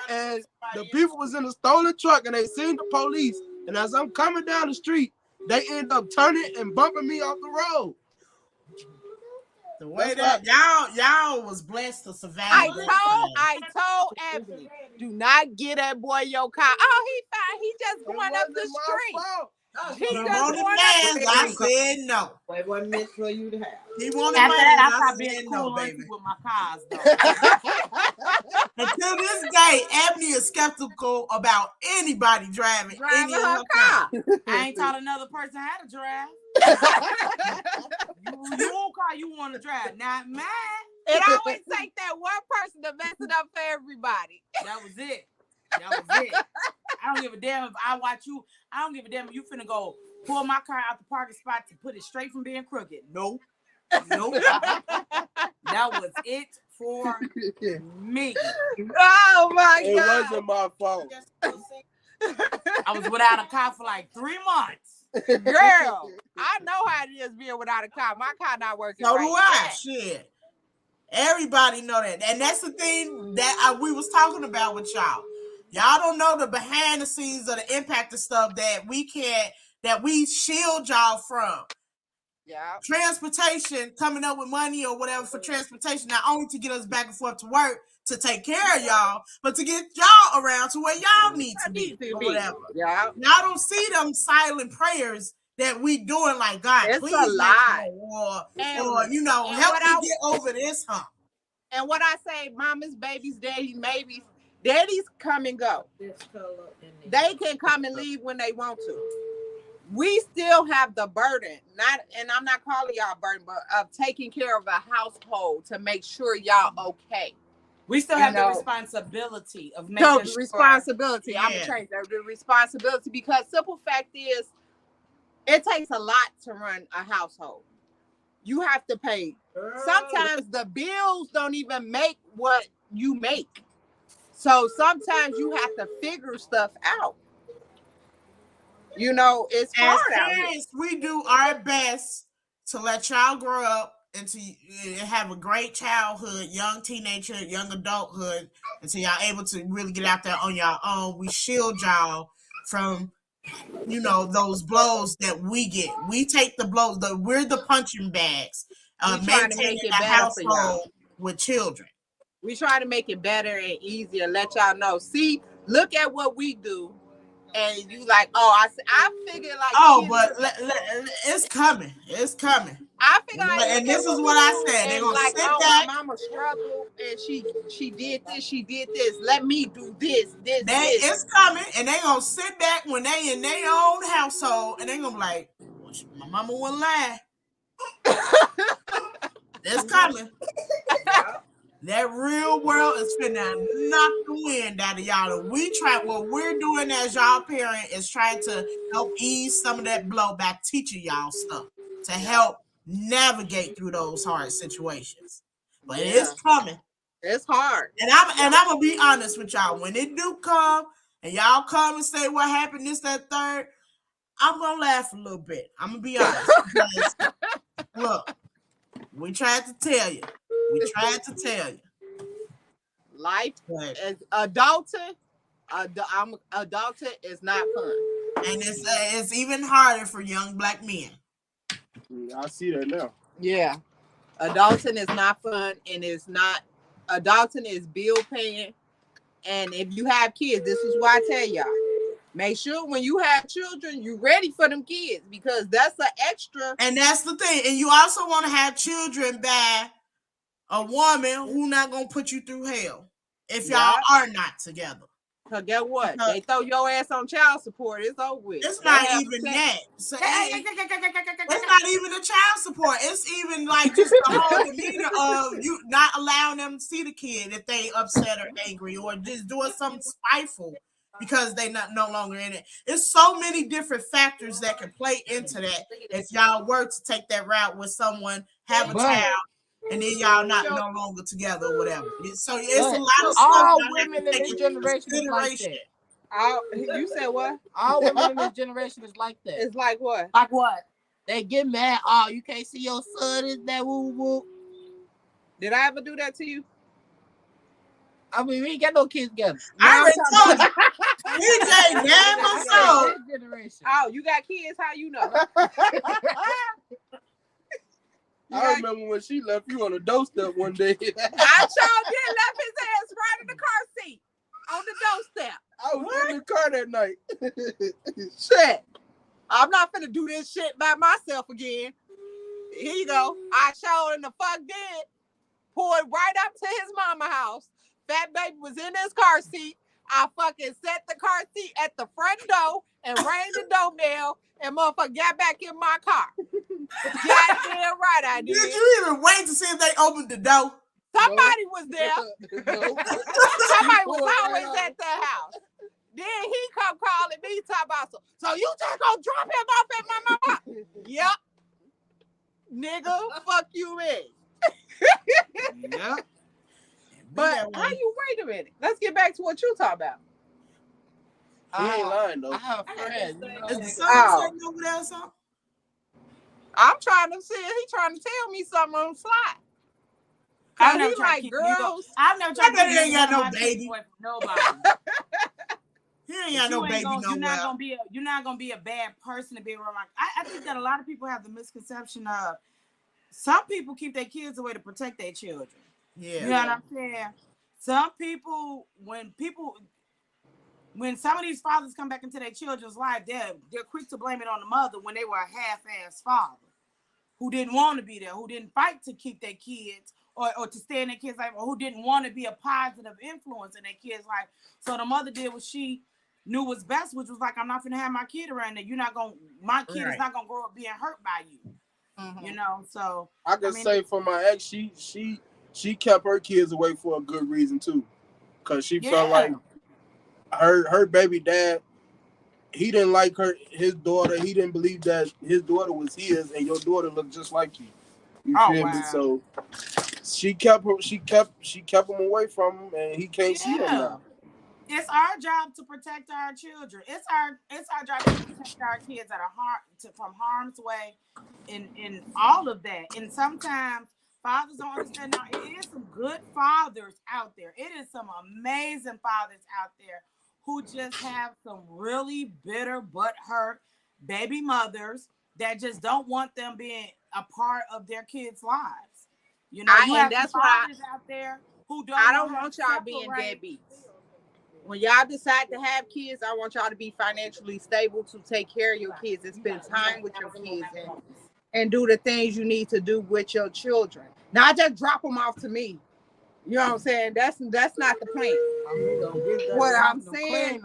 And the people was in a stolen truck and they seen the police. And as I'm coming down the street, they end up turning and bumping me off the road. The way that y'all was blessed to survive. I told Ebony, do not get that boy your car. Oh, he fine. He just going up the street. He He just wanted wanted mans. I to said no. It wasn't meant for you to have. He wanted After that, I mans. stopped I being said a no, cool auntie baby. with my cars, though. Until this day, Ebony is skeptical about anybody driving any of her her cars. I ain't taught another person how to drive. You own car you want to drive, not mine. It always take that one person to mess it up for everybody. That was it. That was it. I don't give a damn if I watch you. I don't give a damn if you finna go pull my car out the parking spot to put it straight from being crooked. Nope. Nope. That was it for me. Oh my It God. wasn't my fault. I was without a car for like 3 months. Girl, I know how it is being without a car. My car not working. So right do I. yet. Shit. Everybody know that. And that's the thing that we was talking about with y'all. Y'all don't know the behind the scenes of the impact of stuff that we shield y'all from. Yeah. Transportation, coming up with money or whatever for transportation, not only to get us back and forth to work to take care of y'all, but to get y'all around to where y'all need to be or whatever. Yeah. Y'all don't see them silent prayers that we doing like, God, It's please a lot. or you know, help me get over this hump. And what I say, mamas, babies, daddies, maybes, daddies come and go. They can come and leave when they want to. We still have the burden, and I'm not calling y'all burden, but of taking care of a household to make sure y'all okay. We still have the responsibility of making So sure. Responsibility. Yeah. I'm gonna change that. The responsibility, because simple fact is, it takes a lot to run a household. You have to pay. Sometimes the bills don't even make what you make. So sometimes you have to figure stuff out. You know, it's As hard out here. parents, we do our best to let y'all grow up and to have a great childhood, young teenager, young adulthood, until y'all able to really get out there on your own. We shield y'all from, you know, those blows that we get. We take the blows. We're the punching bags of maintaining a household with children. We try to make it better and easier. Let y'all know. See, look at what we do. And you like, I figured like. Oh, but it's coming. It's coming. I figure like, and this is what I said. They're gonna like, sit back. My mama struggled and she did this, she did this. Let me do this. It's coming, and they gonna sit back when they in their own household, and they gonna be like, well, my mama wouldn't lie. It's coming. That real world is finna knock the wind out of y'all. What we're doing as y'all parent is trying to help ease some of that blowback, teaching y'all stuff to help navigate through those hard situations. But it's coming. It's hard. And I'm gonna be honest with y'all. When it do come and y'all come and say what happened, this, that, third, I'm gonna laugh a little bit. I'm gonna be honest. Because, look, we tried to tell you. Life is adulting. Adulting is not fun, and it's even harder for young Black men. I see that now. Yeah, adulting is not fun, and it's not. Adulting is bill paying, and if you have kids, this is why I tell y'all: make sure when you have children, you're ready for them kids, because that's an extra. And that's the thing. And you also want to have children by a woman who not gonna put you through hell if y'all are not together. Cause guess what? They throw your ass on child support. It's over with. It's not even that. So it's not even the child support. It's even like just the whole demeanor of you not allowing them to see the kid if they upset or angry, or just doing something spiteful because they no longer in it. It's so many different factors that can play into that if y'all were to take that route with someone, have a child, and then y'all not no longer together or whatever. So it's a lot of stuff. All women in this generation is like that. You said what? All women in this generation is like that. It's like what? Like what? They get mad. Oh, you can't see your son. Is that woo woo? Did I ever do that to you? I mean, we ain't got no kids together. I already told you. DJ, damn my soul. Oh, you got kids? How you know? I remember when she left you on the doorstep one day. I sure did. Left his ass right in the car seat on the doorstep. I was in the car that night. Shit. I'm not finna do this shit by myself again. Here you go. I showed in the fuck did. Pulled right up to his mama house. Fat baby was in his car seat. I fucking set the car seat at the front door and rang the doorbell and motherfucker got back in my car. Goddamn right I did. Did you even wait to see if they opened the door? Somebody was there. Somebody was always at the house. Then he come calling me, talking about, so you just gonna drop him off at my mama? Yep. Nigga, fuck you in. Yeah. But how you, wait a minute. Let's get back to what you talk about. He ain't lying though. I have a friend. Is the sun sitting over there or something? I'm trying to see if he trying to tell me something on the slide. I've Cause never he tried like to girls. I've never tried bet to he ain't got no my baby. boy from nobody. He ain't got no baby You're not nowhere. gonna be a bad person to be around. I think that a lot of people have the misconception of some people keep their kids away to protect their children. Yeah. You know what I'm saying? Some people, when some of these fathers come back into their children's life, they're quick to blame it on the mother when they were a half-ass father who didn't want to be there, who didn't fight to keep their kids or to stay in their kids' life, or who didn't want to be a positive influence in their kids' life. So the mother did what she knew was best, which was like, I'm not gonna have my kid around there. My kid is not gonna grow up being hurt by you. Mm-hmm. You know, so I could say for my ex, she kept her kids away for a good reason too, cause she felt like her baby dad, he didn't like his daughter. He didn't believe that his daughter was his, and your daughter looked just like you. You feel me? So she kept him away from him, and he can't see them now. It's our job to protect our children. It's our job to protect our kids from harm's way, in all of that. And sometimes fathers don't understand. Now, it is some good fathers out there. It is some amazing fathers out there who just have some really bitter, butthurt baby mothers that just don't want them being a part of their kids' lives. You know, you have that's fathers out there who don't. I don't want y'all being deadbeats. When y'all decide to have kids, I want y'all to be financially stable to take care of your kids and spend time with your kids and do the things you need to do with your children. Not just drop them off to me. You know what I'm saying? That's not the plan. What I'm saying.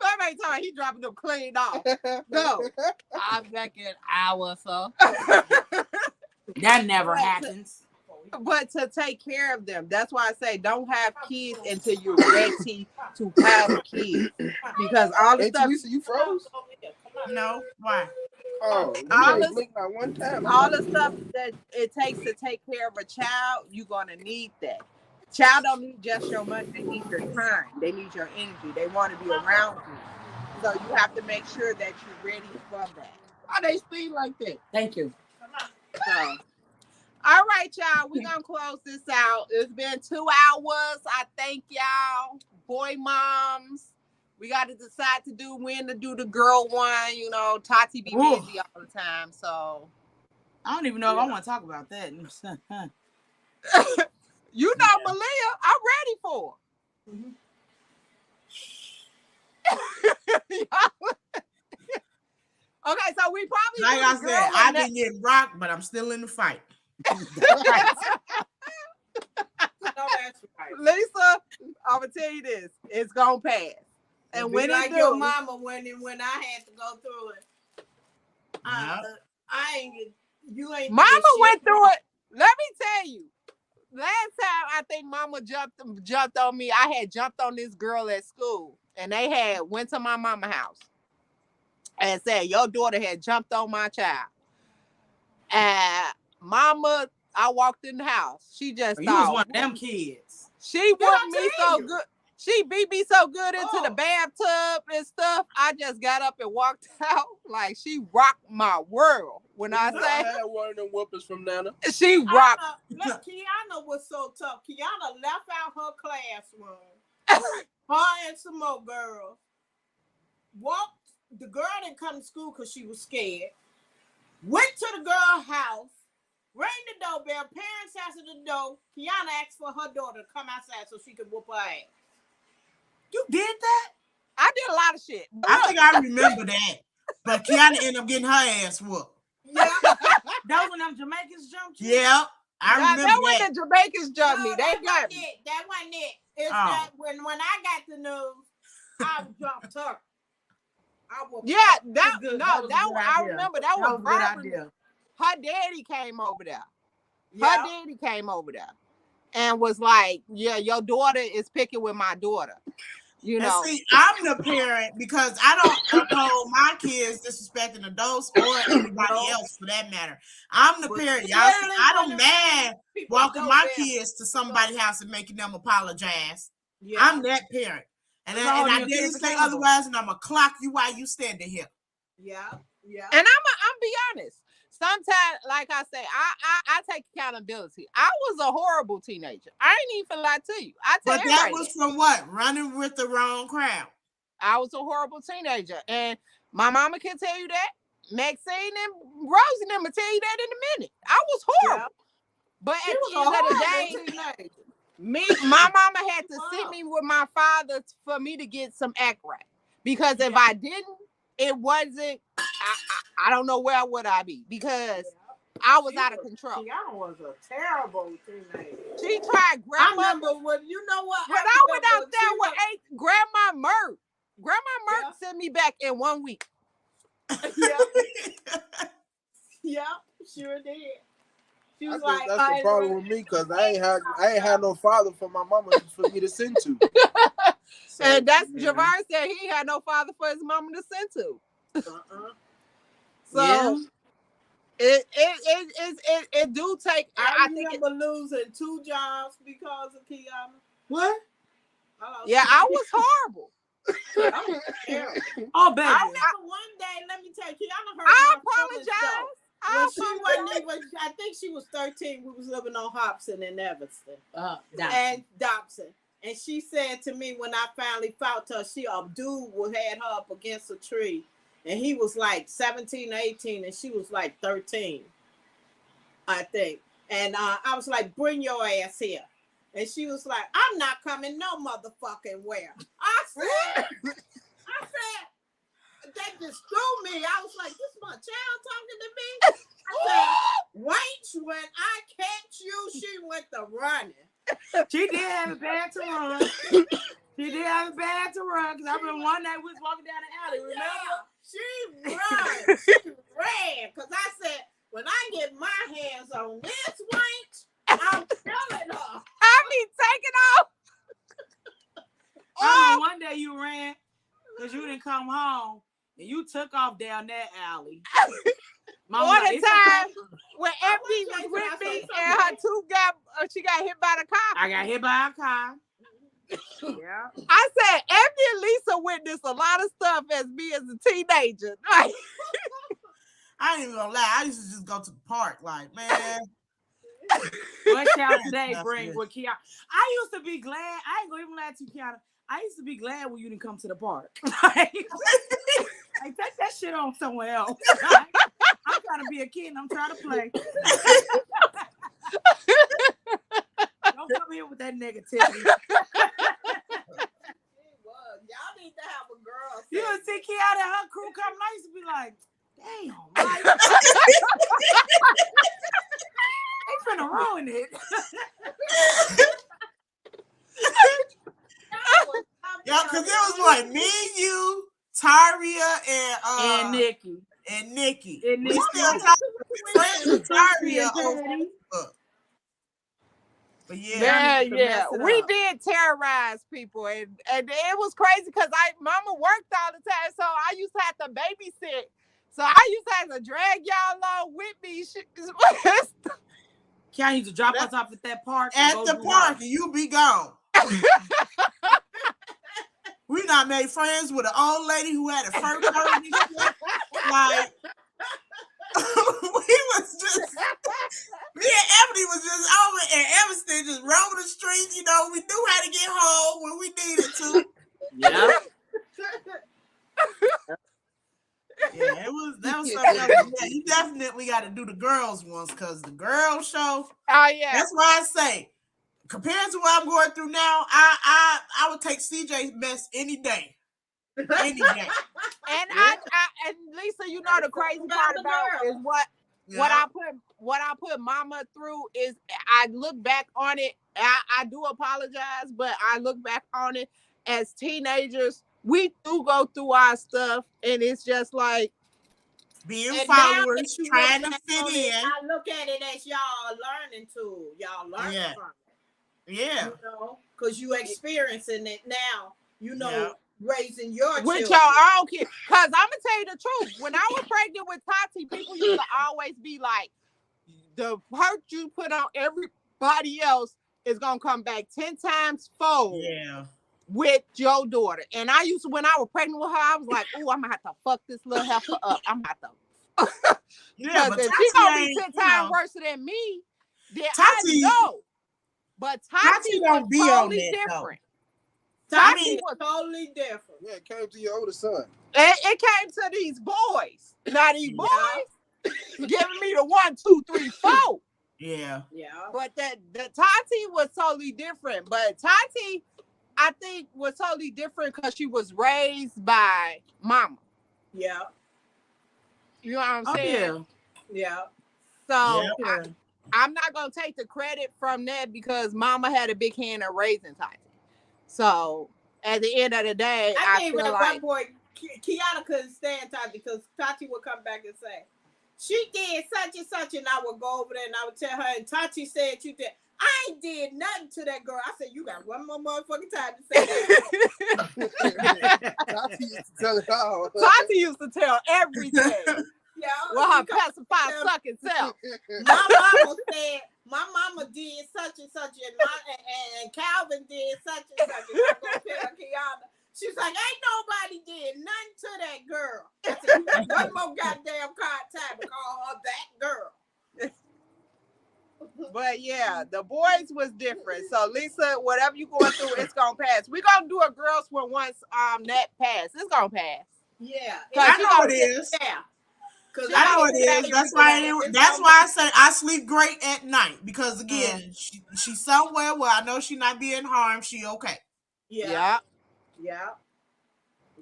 Somebody told me he dropping them clean off. No. I'm back in an hour or so. That never happens. But to take care of them. That's why I say don't have kids until you're ready to have kids. Because all the stuff. Lisa, you froze? No, why? Oh, all the the stuff that it takes to take care of a child, you're gonna need that. Child don't need just your money, they need your time, they need your energy, they want to be around you. So you have to make sure that you're ready for that. Why they speak like that? Thank you. So all right, y'all, we're gonna close this out. It's been 2 hours. I thank y'all, boy moms. We got to decide when to do the girl one. You know, Tati be busy all the time, so I don't even know if I want to talk about that. You know, Malia, I'm ready for it. Okay, so we probably like I said, I've been getting rocked, but I'm still in the fight. Lisa, I'm gonna tell you this: it's gonna pass. And when like it your mama when I had to go through it, I ain't. You ain't. Mama went through it. Let me tell you. Last time I think Mama jumped on me. I had jumped on this girl at school, and they had went to my mama house and said your daughter had jumped on my child. And Mama, I walked in the house. She just you was one of them kids. She whooped me so good. She beat me so good into the bathtub and stuff. I just got up and walked out. Like, she rocked my world. When I say I had one of them whoopers from Nana. She rocked. Kianna was so tough. Kianna left out her classroom. Her and some more girls walked. The girl didn't come to school because she was scared. Went to the girl's house. Rang the doorbell. Parents answered the door. Kianna asked for her daughter to come outside so she could whoop her ass. You did that? I did a lot of shit. I think I remember that. But Kianna ended up getting her ass whooped. Yeah. That was when them Jamaicans jumped you? Yeah. I remember that when the Jamaicans jumped me. They that got wasn't me. it. That wasn't it. It's Oh. that when I got the news, I jumped her. Yeah, That was a good I idea. remember that was a good idea. her daddy came over there. Yeah. Her daddy came over there and was like, yeah, your daughter is picking with my daughter. You know. And see, I'm the parent because I don't uphold my kids disrespecting adults or anybody else for that matter. I'm the parent. Y'all see, I don't mind walking my kids to somebody's house and making them apologize. Yeah. I'm that parent. And That's I all dare your you kids say accountable. otherwise, and I'm going to clock you while you standing here. Yeah. Yeah. And I'm be honest. Sometimes, like I say, I take accountability. I was a horrible teenager. I ain't even lie to you. I tell But that everybody was from what? Running with the wrong crowd. I was a horrible teenager. And my mama can tell you that. Maxine and Rose and them will tell you that in a minute. I was horrible. But at the end of the day, my mama had to send me with my father for me to get some act right. Because if I didn't, it wasn't, I don't know where would I be because I was out of control. Kianna was a terrible teenager. She tried grandma. I remember when you know what? When I went out there with Grandma Mert. Grandma Mert sent me back in 1 week. Yeah. Yeah, sure did. She was I think that's the problem with me because I ain't had no father for my mama for me to send to. So, and that's Javon said he had no father for his mama to send to. So it do take. I remember losing 2 jobs because of Kianna. What? Yeah, I was horrible. Oh, baby. I remember one day. Let me tell you, Kianna heard. I apologize. When she wasn't even, I think she was 13. We was living on Hobson in Evanston. And Dobson. And she said to me when I finally fought her, a dude had her up against a tree. And he was like 17, 18, and she was like 13, I think. And I was like, bring your ass here. And she was like, I'm not coming no motherfucking where. I said, they just threw me. I was like, this my child talking to me? I said, wait, when I catch you, she went to running. She did have a bad to run. She did have a bad to run because I remember one night we was walking down the alley, remember? Yeah, she ran. Because I said, when I get my hands on this wench, I'm killing her. I be taking off. I remember one day you ran because you didn't come home and you took off down that alley. All the time when Effie was with me and her she got hit by the car. I got hit by a car. Yeah. I said Effie and Lisa witnessed a lot of stuff as me as a teenager. I ain't even gonna lie. I used to just go to the park, like, man. What y'all today bring with Kianna? I used to be glad. I ain't gonna even lie to you, Kianna. I used to be glad when you didn't come to the park. Like, take that shit on somewhere else. I'm trying to be a kid and I'm trying to play. Don't come here with that negativity. Y'all need to have a girl. You would see Kianna and her crew coming. I used to be like, damn, like, they finna ruin it. Yeah, because it was like me, you, Taria, And Nikki. And Nikki. And We still talking friends with Taria on Facebook. But yeah. We did terrorize people, and it was crazy because mama worked all the time, so I used to have to babysit. So I used to have to drag y'all along with me. Kianna used to drop us off at that park. At the park, and you be gone. We not made friends with an old lady who had a fur coat and shit. Like, we was just, me and Ebony was just over in Evanston, just roaming the streets. You know, we knew how to get home when we needed to. Yeah. Yeah, that was something else. Yeah, you definitely got to do the girls ones because the girls show. Oh yeah. That's why I say, compared to what I'm going through now, I would take CJ's mess any day. Any day. And and Lisa, you know the crazy part about is what I put mama through is I look back on it. I do apologize, but I look back on it as teenagers. We do go through our stuff, and it's just like being And followers, now trying to fit in. I look at it as y'all learning tool. Y'all learning from it. Yeah. You know, because you experiencing it now. You know, Yeah. raising your with children. your own kids. Cause I'm gonna tell you the truth. When I was pregnant with Tati, people used to always be like, the hurt you put on everybody else is gonna come back 10 times fold. Yeah. With your daughter. And I used to, when I was pregnant with her, I was like, oh, I'm gonna have to fuck this little heifer up. I'm gonna have to. Yeah, but if Tati she's gonna be ain't, 10 times worse than me, then Tati, I know. But Tati don't was be totally on that, different. Tati was totally different. Yeah, it came to your older son. It came to these boys. Now these boys giving me the 1, 2, 3, 4. Yeah. Yeah. But the Tati was totally different. But Tati, I think, was totally different because she was raised by mama. Yeah. You know what I'm saying? Yeah. So I'm not gonna take the credit from that because mama had a big hand in raising Tati. So at the end of the day, I think feel at like one point Kianna couldn't stand Tati because Tati would come back and say, she did such and such, and I would go over there and I would tell her, and Tati said you did. I ain't did nothing to that girl. I said, you got one more motherfucking time to say that. Tati used to tell it all. Tati used to tell everything. Yeah. Well, her pacifier sucking self. My mama said, my mama did such and such, and Calvin did such and such. And I'm gonna tell Kianna. She's like, ain't nobody did nothing to that girl. I said, you got one more goddamn time to call her that girl. But yeah, the boys was different. So Lisa, whatever you going through, it's gonna pass. We're gonna do a girls one once that pass. It's gonna pass. Yeah, I know it is. Yeah, I know it is. That's why I say I sleep great at night because again, she's somewhere where I know she not being harmed. She okay. Yeah.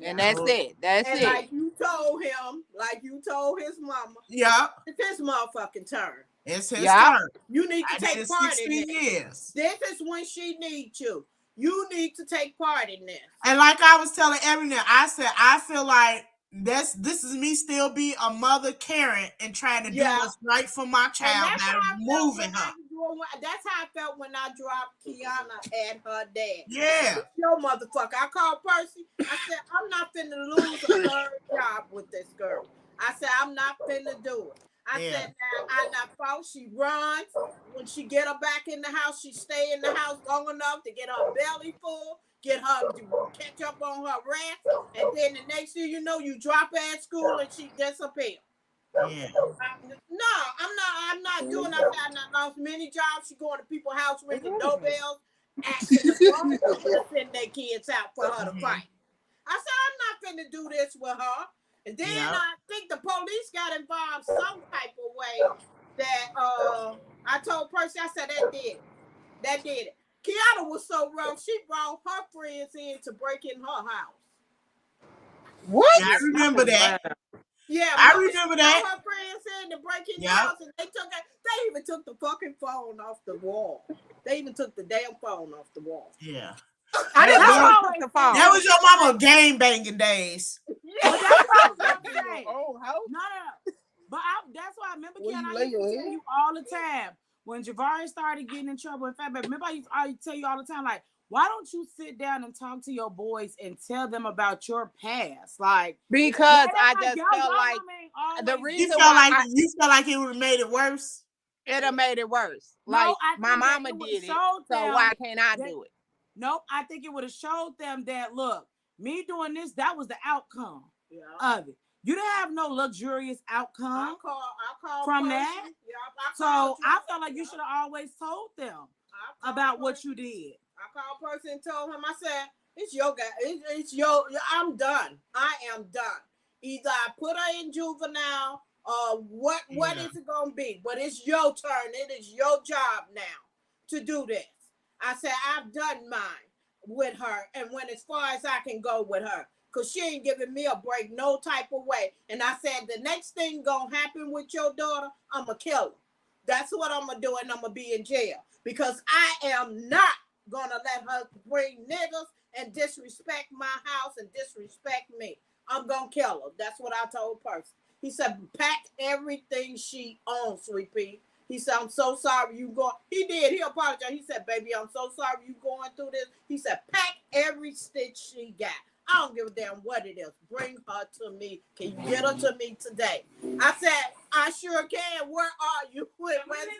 And that's it. That's and it. Like you told him, like you told his mama. Yeah. It's his motherfucking turn. It's his turn. You need to take part in this. Years. This is when she needs you. You need to take part in this. And like I was telling everyone, I said I feel like this is me still be a mother caring and trying to do what's right for my child that is moving her. That's how I felt when I dropped Kianna and her dad. Yeah. Yo, motherfucker. I called Percy. I said, I'm not finna lose a third job with this girl. I said, I'm not finna do it. I said, now, I not fault. She runs. When she get her back in the house, she stay in the house long enough to get her belly full, get her to catch up on her rest, and then the next thing you know, you drop her at school and she disappears. Yeah. No, I'm not doing that. I not lost many jobs. She going to people's house ringing doorbells, asking the phone to send their kids out for her to fight. I said, I'm not finna do this with her. And then I think the police got involved some type of way that I told Percy, I said, that did it. Kianna was so rough, she brought her friends in to break in her house. What? Yeah, I remember that. Yeah, I remember that. Her friends in to break in the house, and they even took the fucking phone off the wall. They even took the damn phone off the wall. Yeah. I didn't know the phone. That was your mama game banging days. Yeah, that's what I'm saying. Oh, how? No. But that's why I remember Kianna, lay I used your to tell head? you all the time when Javari started getting in trouble. In fact, remember I tell you all the time, like, why don't you sit down and talk to your boys and tell them about your past? Like, because I just felt like the reason you felt like it would have made it worse. It have made it worse. No, Like I my think mama did it, so why can't I do it? Nope, I think it would have showed them that, look, me doing this, that was the outcome of it. You didn't have no luxurious outcome I call from Percy. that. Yeah, So I felt like you should have always told them about what you did. I called Percy and told him, I said, it's your guy. It's your, I'm done. I am done. Either I put her in juvenile or what is it going to be? But it's your turn. It is your job now to do this. I said, I've done mine with her. And when as far as I can go with her. because she ain't giving me a break no type of way. And I said, the next thing gonna happen with your daughter, I'm gonna kill her. That's what I'm gonna do, and I'm gonna be in jail. Because I am not gonna let her bring niggas and disrespect my house and disrespect me. I'm gonna kill her. That's what I told Percy. He said, pack everything she owns, Sweet Pea. He said, I'm so sorry you go. He did. He apologized. He said, baby, I'm so sorry you going through this. He said, pack every stitch she got. I don't give a damn what it is. Bring her to me. Can you get her to me today? I said, I sure can. Where are you? With Wisconsin.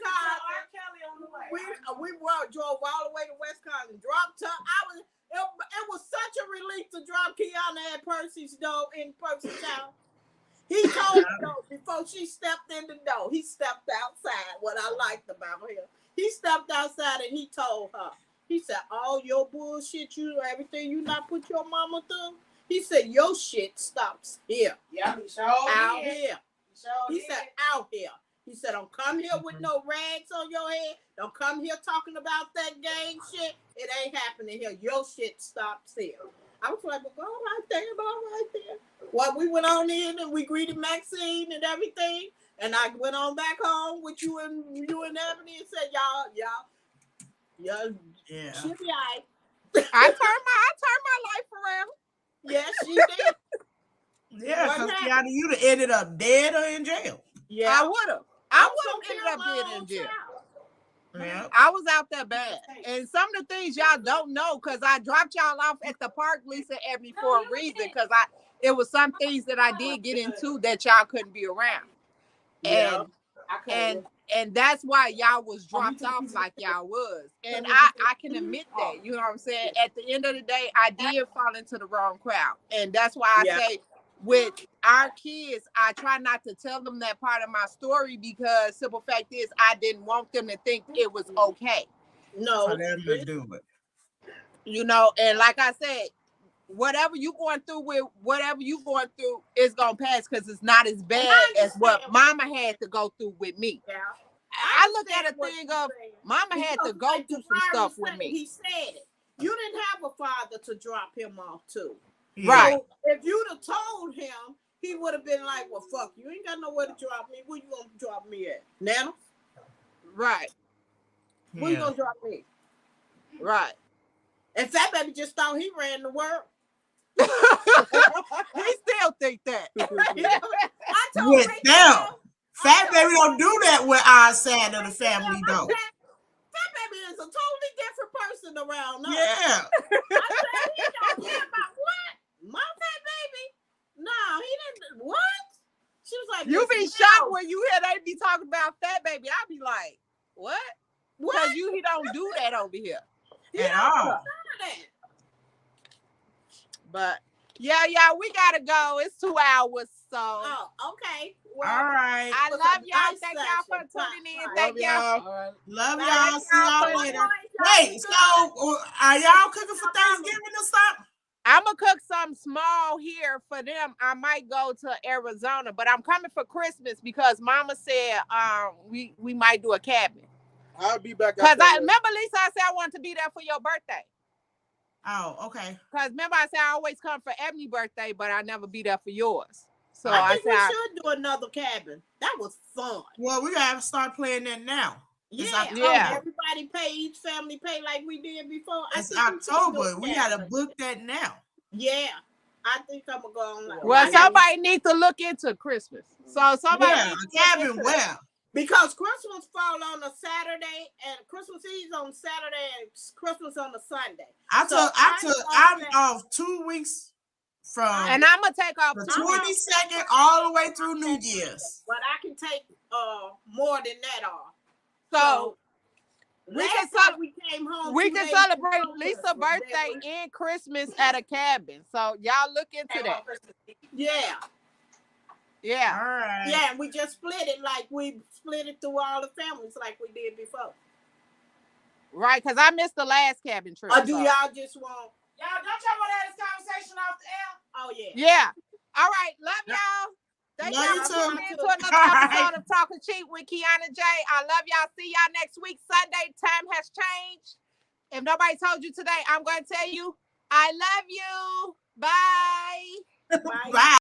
We drove all the way to Wisconsin. Dropped her. It was such a relief to drop Kianna at Percy's door in Percy's house. He told her though, before she stepped in the door, he stepped outside. What I liked about him, he stepped outside and he told her. He said, all your bullshit, everything you not put your mama through. He said, your shit stops here. Yeah, he showed out here. He said, out here. He said, don't come here with no rags on your head. Don't come here talking about that gang shit. It ain't happening here. Your shit stops here. I was like, well, go right there. Well, we went on in and we greeted Maxine and everything. And I went on back home with you and Ebony and said, y'all, yeah. She'll be all right. I turned my life around. Yes, she did. Yeah, because Kianna, you'd have ended up dead or in jail. Yeah, I would have ended up dead in jail. Yeah. I was out there bad. And some of the things y'all don't know, because I dropped y'all off at the park, Lisa, Ebony, for a reason, because it was some things that I did get into that y'all couldn't be around. Yeah. And that's why y'all was dropped off like y'all was. And I can admit that, you know what I'm saying? At the end of the day, I did fall into the wrong crowd. And that's why I say with our kids, I try not to tell them that part of my story, because simple fact is I didn't want them to think it was okay. No. For them to do it. You know, and like I said, whatever you going through is gonna pass, because it's not as bad as what mama had to go through with me. Yeah. I look at a thing of mama had to go through some stuff with me. He said it. You didn't have a father to drop him off to. Right. So if you'd have told him, he would have been like, well, fuck, you ain't got nowhere to drop me. Where you gonna drop me at? Nana? Right. Where you gonna drop me? Right. And Fat Baby just thought he ran the world. He still think that. I told with them. Fat Baby don't do that with our side of the family, though. Fat Baby is a totally different person around us. Yeah. I said, he don't care about what? My Fat Baby? No, he didn't. What? She was like, You be shocked when you hear they be talking about Fat Baby. I be like, what? Because he don't do that over here. At all. But yeah, we gotta go. It's 2 hours, so. Oh, okay. Well, all right. I love y'all. Thank y'all for tuning in. Thank y'all. Love y'all. See y'all later. Wait, so are y'all cooking for Thanksgiving or something? I'm gonna cook something small here for them. I might go to Arizona, but I'm coming for Christmas because Mama said we might do a cabin. I'll be back. Because I remember, Lisa, I said I wanted to be there for your birthday. Oh, okay. Because remember, I said I always come for Ebony's birthday, but I never be there for yours. So I think we should do another cabin. That was fun. Well, we gotta start playing that now. Yeah. Everybody pay, each family pay like we did before. It's October. We gotta book that now. Yeah. I think I'm gonna go on. Well, somebody needs to look into Christmas. So somebody cabin where? Because Christmas fall on a Saturday and Christmas Eve on Saturday and Christmas on a Sunday. I'm off 2 weeks from, and I'm gonna take off the 22nd all the way through New Year's. But I can take more than that off. So we came home. We can celebrate Lisa's birthday and Christmas at a cabin. So y'all look into that. Yeah. Yeah. All right. Yeah, and we just split it like we split it through all the families like we did before. Right, because I missed the last cabin trip. Or do y'all just want? Y'all, don't y'all want to have this conversation off the air? Oh, yeah. Yeah. All right. Love y'all. Thank y'all for tuning in to another episode of Talking Cheap with Kianna J. I love y'all. See y'all next week. Sunday. Time has changed. If nobody told you today, I'm going to tell you, I love you. Bye. Bye.